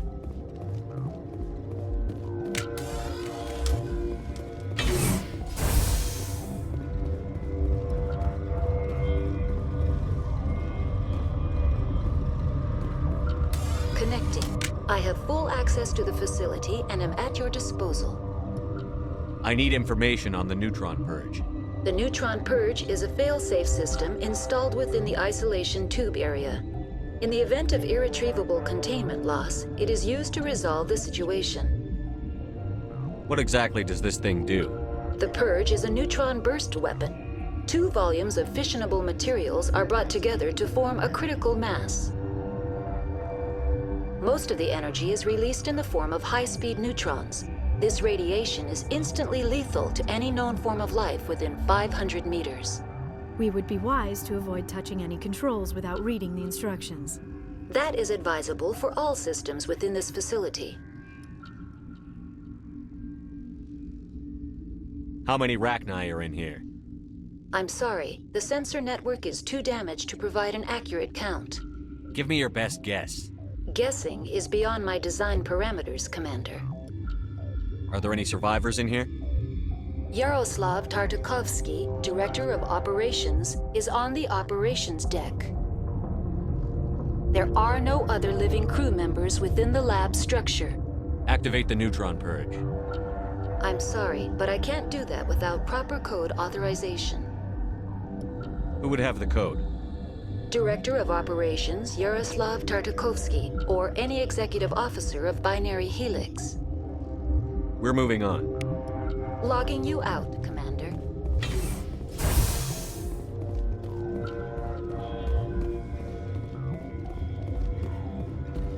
S8: Connecting. I have full access to the facility and am at your disposal.
S5: I need information on the neutron purge.
S8: The neutron purge is a fail-safe system installed within the isolation tube area. In the event of irretrievable containment loss, it is used to resolve the situation.
S5: What exactly does this thing do?
S8: The purge is a neutron burst weapon. 2 volumes of fissionable materials are brought together to form a critical mass. Most of the energy is released in the form of high-speed neutrons. This radiation is instantly lethal to any known form of life within 500 meters.
S3: We would be wise to avoid touching any controls without reading the instructions.
S8: That is advisable for all systems within this facility.
S5: How many Rachni are in here?
S8: I'm sorry, the sensor network is too damaged to provide an accurate count.
S5: Give me your best guess.
S8: Guessing is beyond my design parameters, Commander.
S5: Are there any survivors in here?
S8: Yaroslav Tartakovsky, Director of Operations, is on the operations deck. There are no other living crew members within the lab structure.
S5: Activate the neutron purge.
S8: I'm sorry, but I can't do that without proper code authorization.
S5: Who would have the code?
S8: Director of Operations Yaroslav Tartakovsky, or any executive officer of Binary Helix.
S5: We're moving on.
S8: Logging you out, Commander.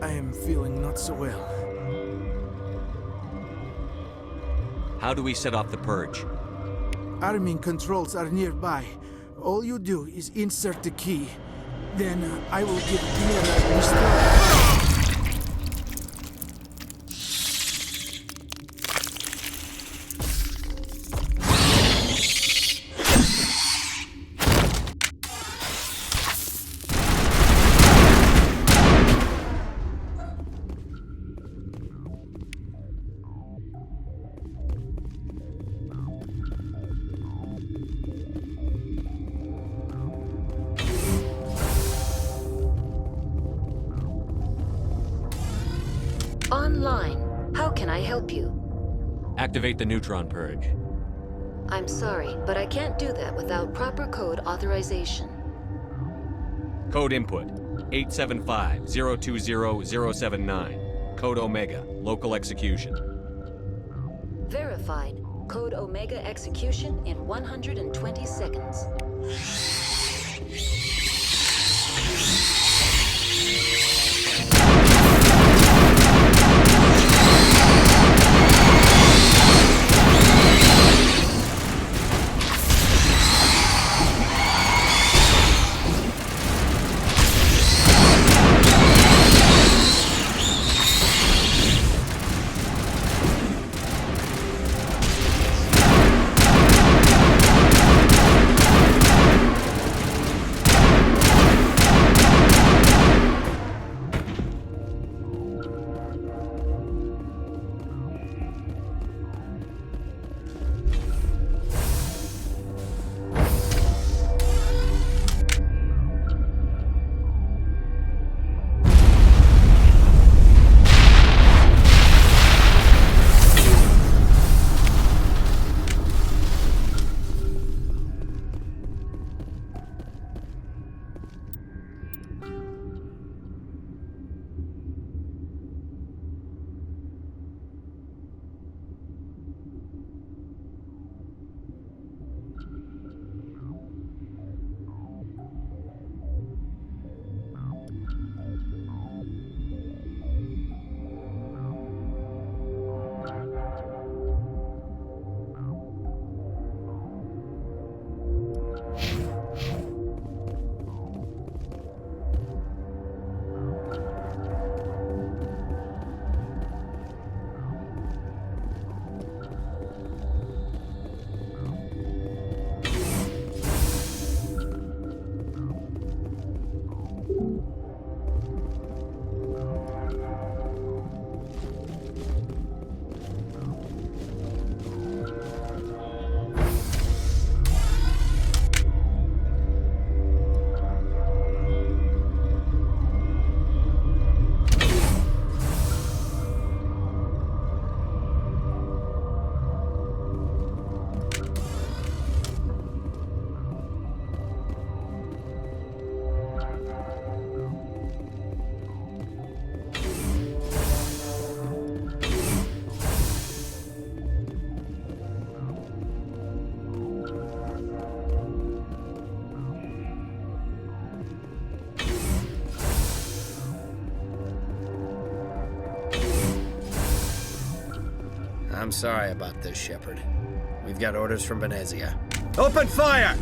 S24: I am feeling not so well.
S5: How do we set off the purge?
S24: Arming controls are nearby. All you do is insert the key. Then I will give Mira restore.
S8: Online. How can I help you?
S5: Activate the neutron purge.
S8: I'm sorry, but I can't do that without proper code authorization.
S5: Code input 875-020-079. Code Omega. Local execution.
S8: Verified. Code Omega execution in 120 seconds.
S17: I'm sorry about this, Shepard. We've got orders from Venezia. Open fire!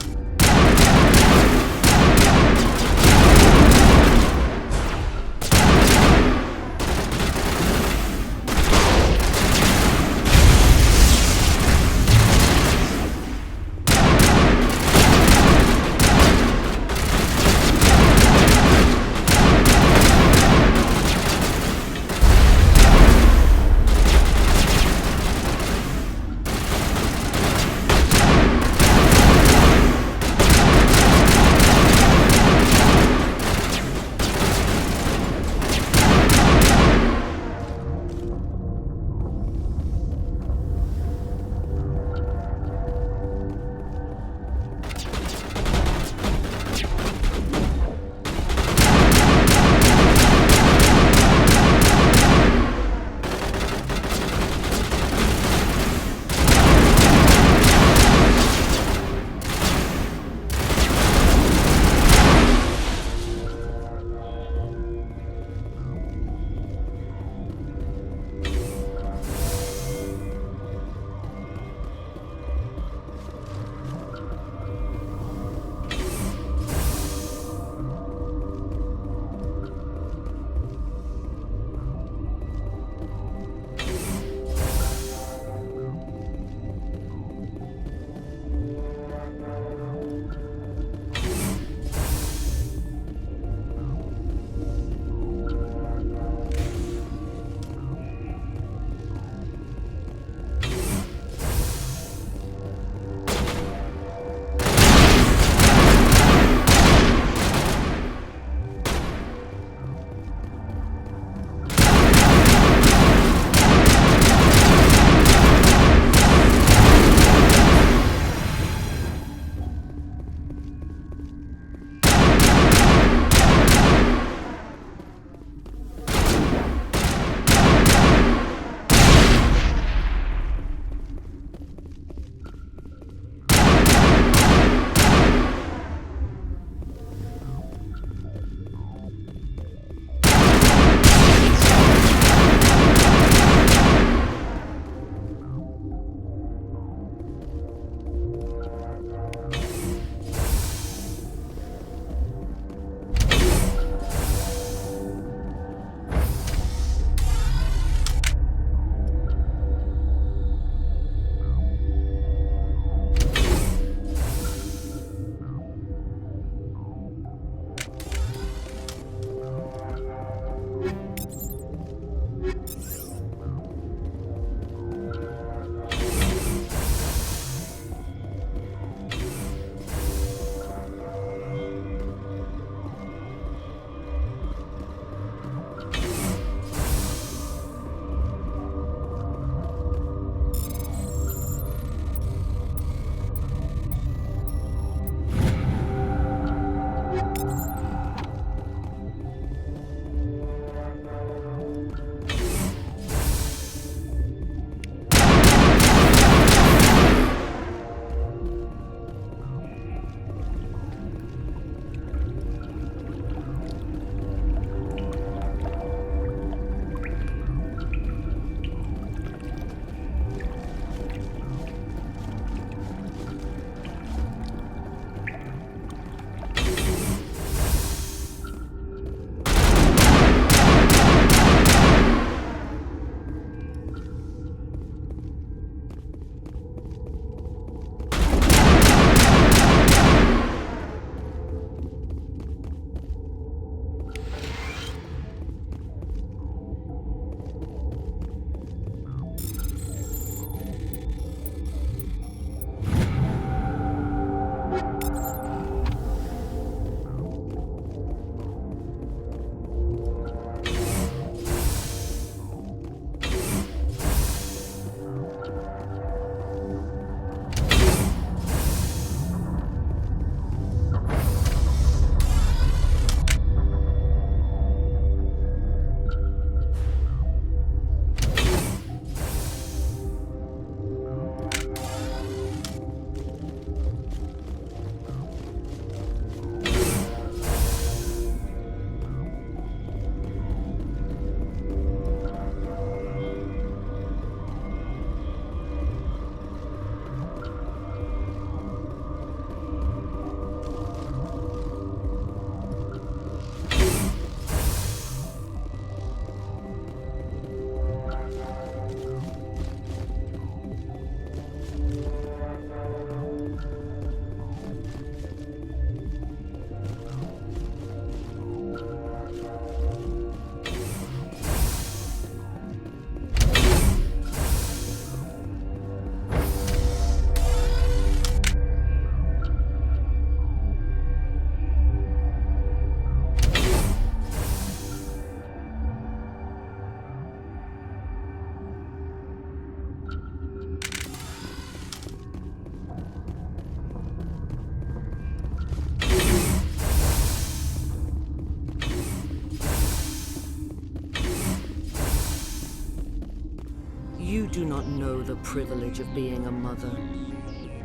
S6: do not know the privilege of being a mother.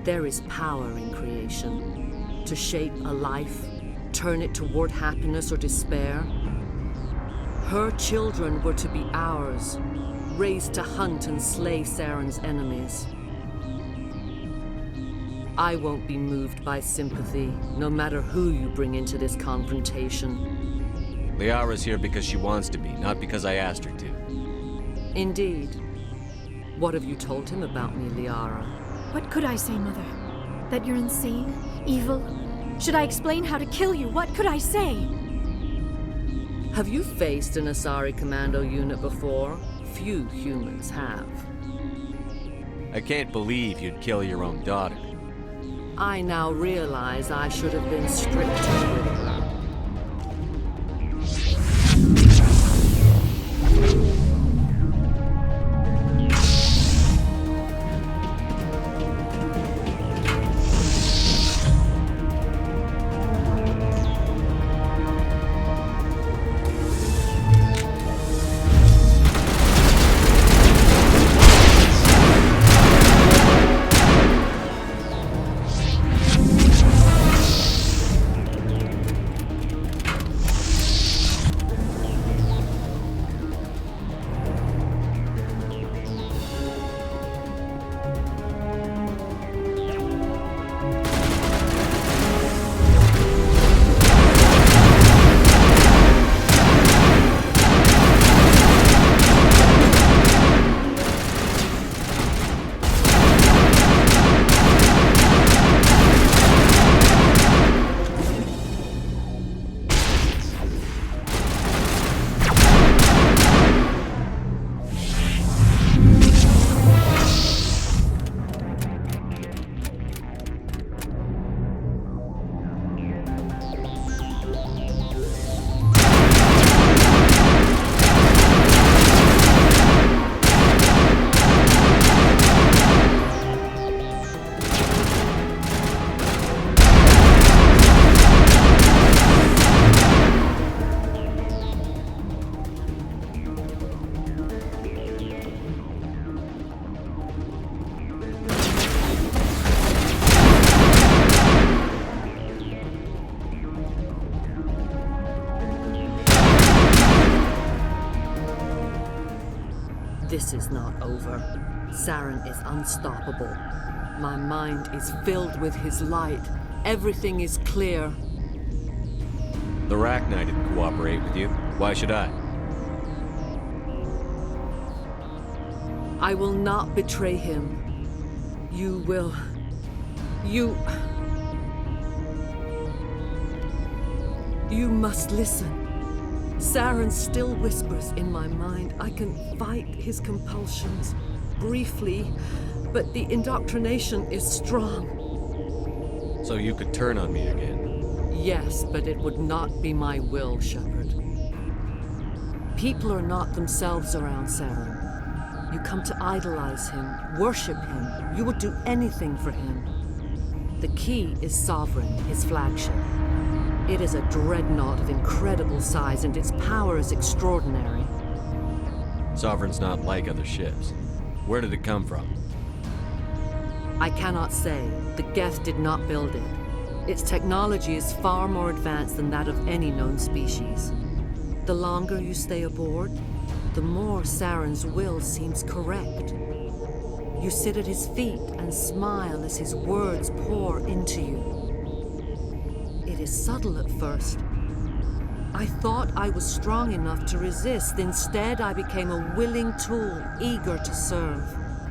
S6: There is power in creation. To shape a life, turn it toward happiness or despair. Her children were to be ours, raised to hunt and slay Saren's enemies. I won't be moved by sympathy, no matter who you bring into this confrontation.
S5: Liara's here because she wants to be, not because I asked her to.
S6: Indeed. What have you told him about me, Liara?
S3: What could I say, Mother? That you're insane? Evil? Should I explain how to kill you? What could I say?
S6: Have you faced an Asari commando unit before? Few humans have.
S5: I can't believe you'd kill your own daughter.
S6: I now realize I should have been stricter with her. This is not over. Saren is unstoppable. My mind is filled with his light. Everything is clear.
S5: The Rachni didn't cooperate with you. Why should I?
S6: I will not betray him. You will... You must listen. Saren still whispers in my mind. I can fight his compulsions, briefly, but the indoctrination is strong.
S5: So you could turn on me again?
S6: Yes, but it would not be my will, Shepard. People are not themselves around Saren. You come to idolize him, worship him. You would do anything for him. The key is Sovereign, his flagship. It is a dreadnought of incredible size, and its power is extraordinary.
S5: Sovereign's not like other ships. Where did it come from?
S6: I cannot say. The Geth did not build it. Its technology is far more advanced than that of any known species. The longer you stay aboard, the more Saren's will seems correct. You sit at his feet and smile as his words pour into you. It is subtle at first. I thought I was strong enough to resist. Instead, I became a willing tool, eager to serve.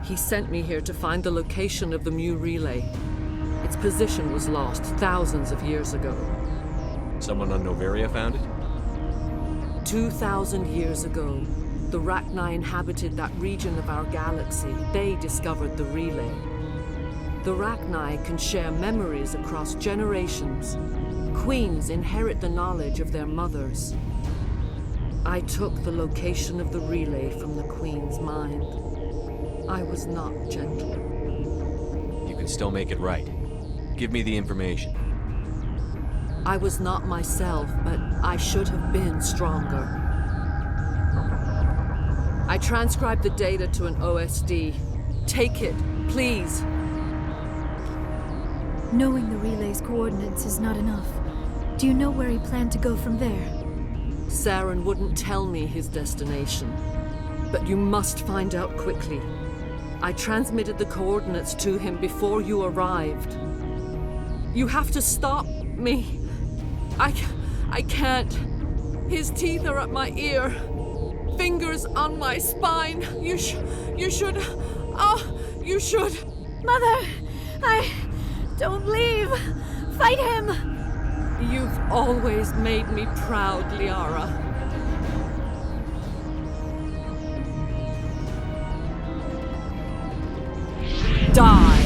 S6: He sent me here to find the location of the Mu relay. Its position was lost thousands of years ago.
S5: Someone on Noveria found it?
S6: 2,000 years ago, the Rachni inhabited that region of our galaxy. They discovered the relay. The Rachni can share memories across generations. Queens inherit the knowledge of their mothers. I took the location of the relay from the Queen's mind. I was not gentle.
S5: You can still make it right. Give me the information.
S6: I was not myself, but I should have been stronger. I transcribed the data to an OSD. Take it, please.
S3: Knowing the relay's coordinates is not enough. Do you know where he planned to go from there?
S6: Saren wouldn't tell me his destination. But you must find out quickly. I transmitted the coordinates to him before you arrived. You have to stop me. I can't. His teeth are at my ear. Fingers on my spine. You should. Oh, you should.
S3: Mother! Don't leave! Fight him!
S6: You've always made me proud, Liara. Die!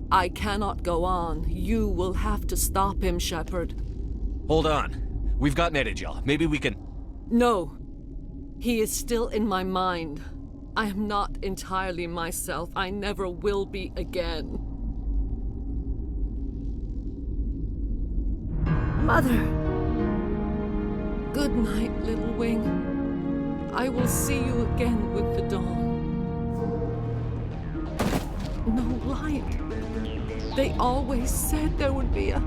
S6: I cannot go on. You will have to stop him, Shepard.
S5: Hold on. We've got Netagel. Maybe we can...
S6: No. He is still in my mind. I am not entirely myself. I never will be again.
S3: Mother!
S6: Good night, little wing. I will see you again with the dawn. No light. They always said there would be a...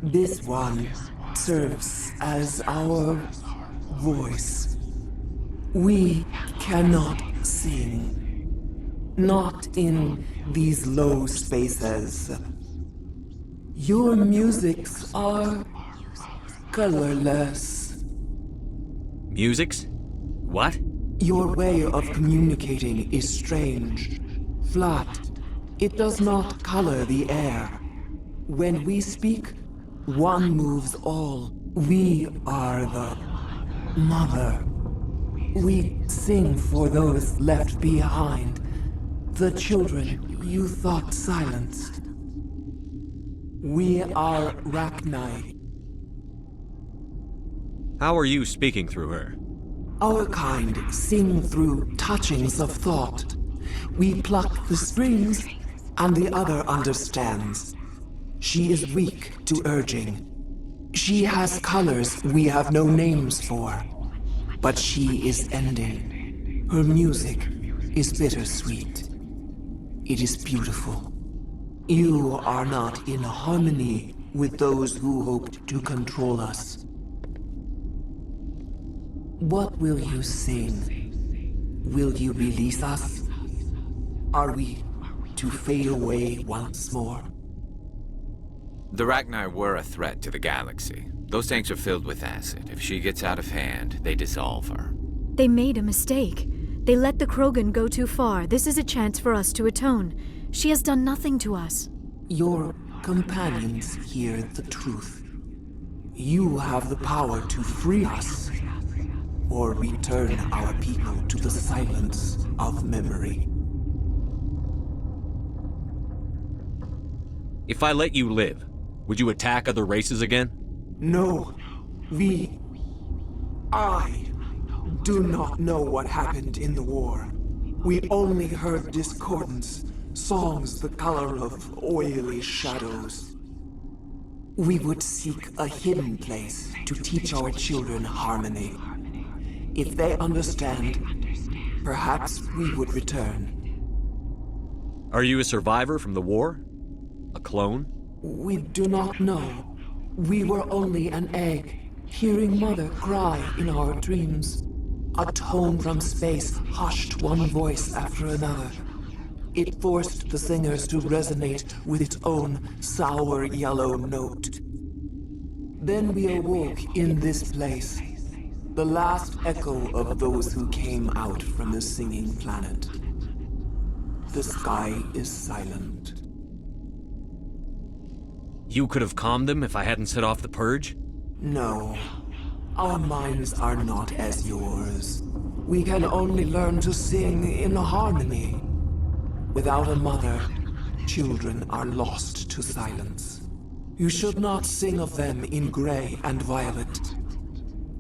S9: This one serves as our voice. We cannot sing. Not in these low spaces. Your musics are colorless.
S5: Musics? What?
S9: Your way of communicating is strange. Flat. It does not color the air. When we speak, one moves all. We are the mother. We sing for those left behind. The children you thought silenced. We are Rachni.
S5: How are you speaking through her?
S9: Our kind sing through touchings of thought. We pluck the strings, and the other understands. She is weak to urging. She has colors we have no names for. But she is ending. Her music is bittersweet. It is beautiful. You are not in harmony with those who hoped to control us. What will you sing? Will you release us? Are we to fade away once more?
S20: The Rachni were a threat to the galaxy. Those tanks are filled with acid. If she gets out of hand, they dissolve her.
S3: They made a mistake. They let the Krogan go too far. This is a chance for us to atone. She has done nothing to us.
S9: Your companions hear the truth. You have the power to free us, or return our people to the silence of memory.
S5: If I let you live, Would you attack other races again?
S9: No. I do not know what happened in the war. We only heard discordance, songs the color of oily shadows. We would seek a hidden place to teach our children harmony. If they understand, perhaps we would return.
S5: Are you a survivor from the war? A clone?
S9: We do not know. We were only an egg, hearing Mother cry in our dreams. A tone from space hushed one voice after another. It forced the singers to resonate with its own sour yellow note. Then we awoke in this place, the last echo of those who came out from the singing planet. The sky is silent.
S5: You could have calmed them if I hadn't set off the purge?
S9: No. Our minds are not as yours. We can only learn to sing in harmony. Without a mother, children are lost to silence. You should not sing of them in gray and violet.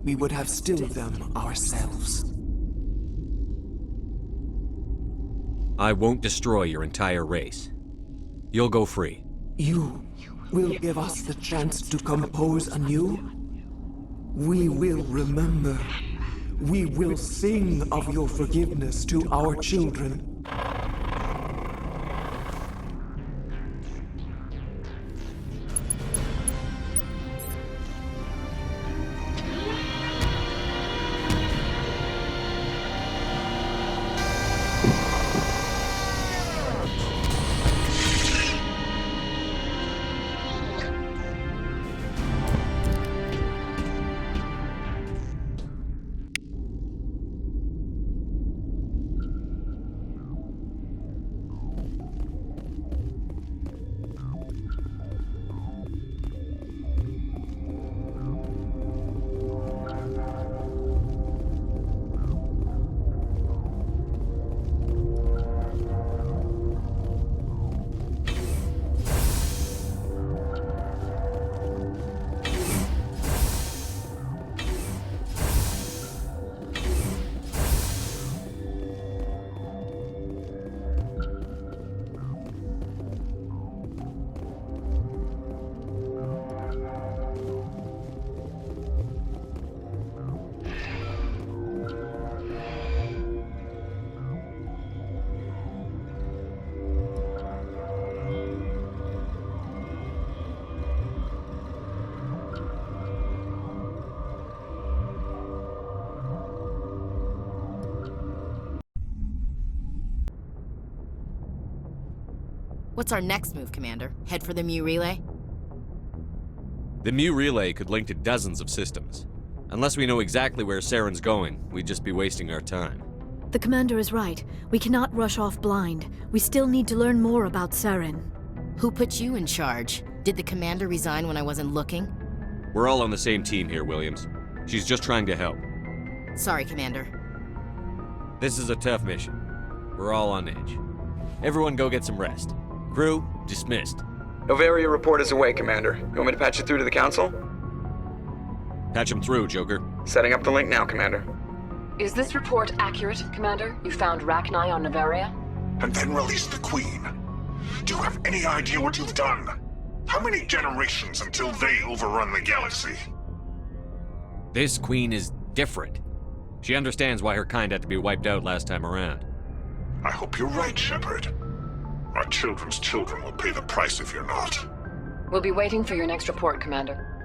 S9: We would have stilled them ourselves.
S5: I won't destroy your entire race. You'll go free.
S9: You will give us the chance to compose anew? We will remember. We will sing of your forgiveness to our children.
S12: What's our next move, Commander? Head for the Mu Relay?
S5: The Mu Relay could link to dozens of systems. Unless we know exactly where Saren's going, we'd just be wasting our time.
S3: The commander is right. We cannot rush off blind. We still need to learn more about Saren.
S12: Who put you in charge? Did the commander resign when I wasn't looking?
S5: We're all on the same team here, Williams. She's just trying to help.
S12: Sorry, Commander.
S5: This is a tough mission. We're all on edge. Everyone go get some rest. Crew, dismissed.
S13: Novaria report is away, Commander. You want me to patch you through to the Council?
S5: Patch him through, Joker.
S13: Setting up the link now, Commander.
S18: Is this report accurate, Commander? You found Rachni on Novaria?
S19: And then released the Queen. Do you have any idea what you've done? How many generations until they overrun the galaxy?
S5: This Queen is different. She understands why her kind had to be wiped out last time around.
S19: I hope you're right, Shepard. Our children's children will pay the price if you're not.
S18: We'll be waiting for your next report, Commander.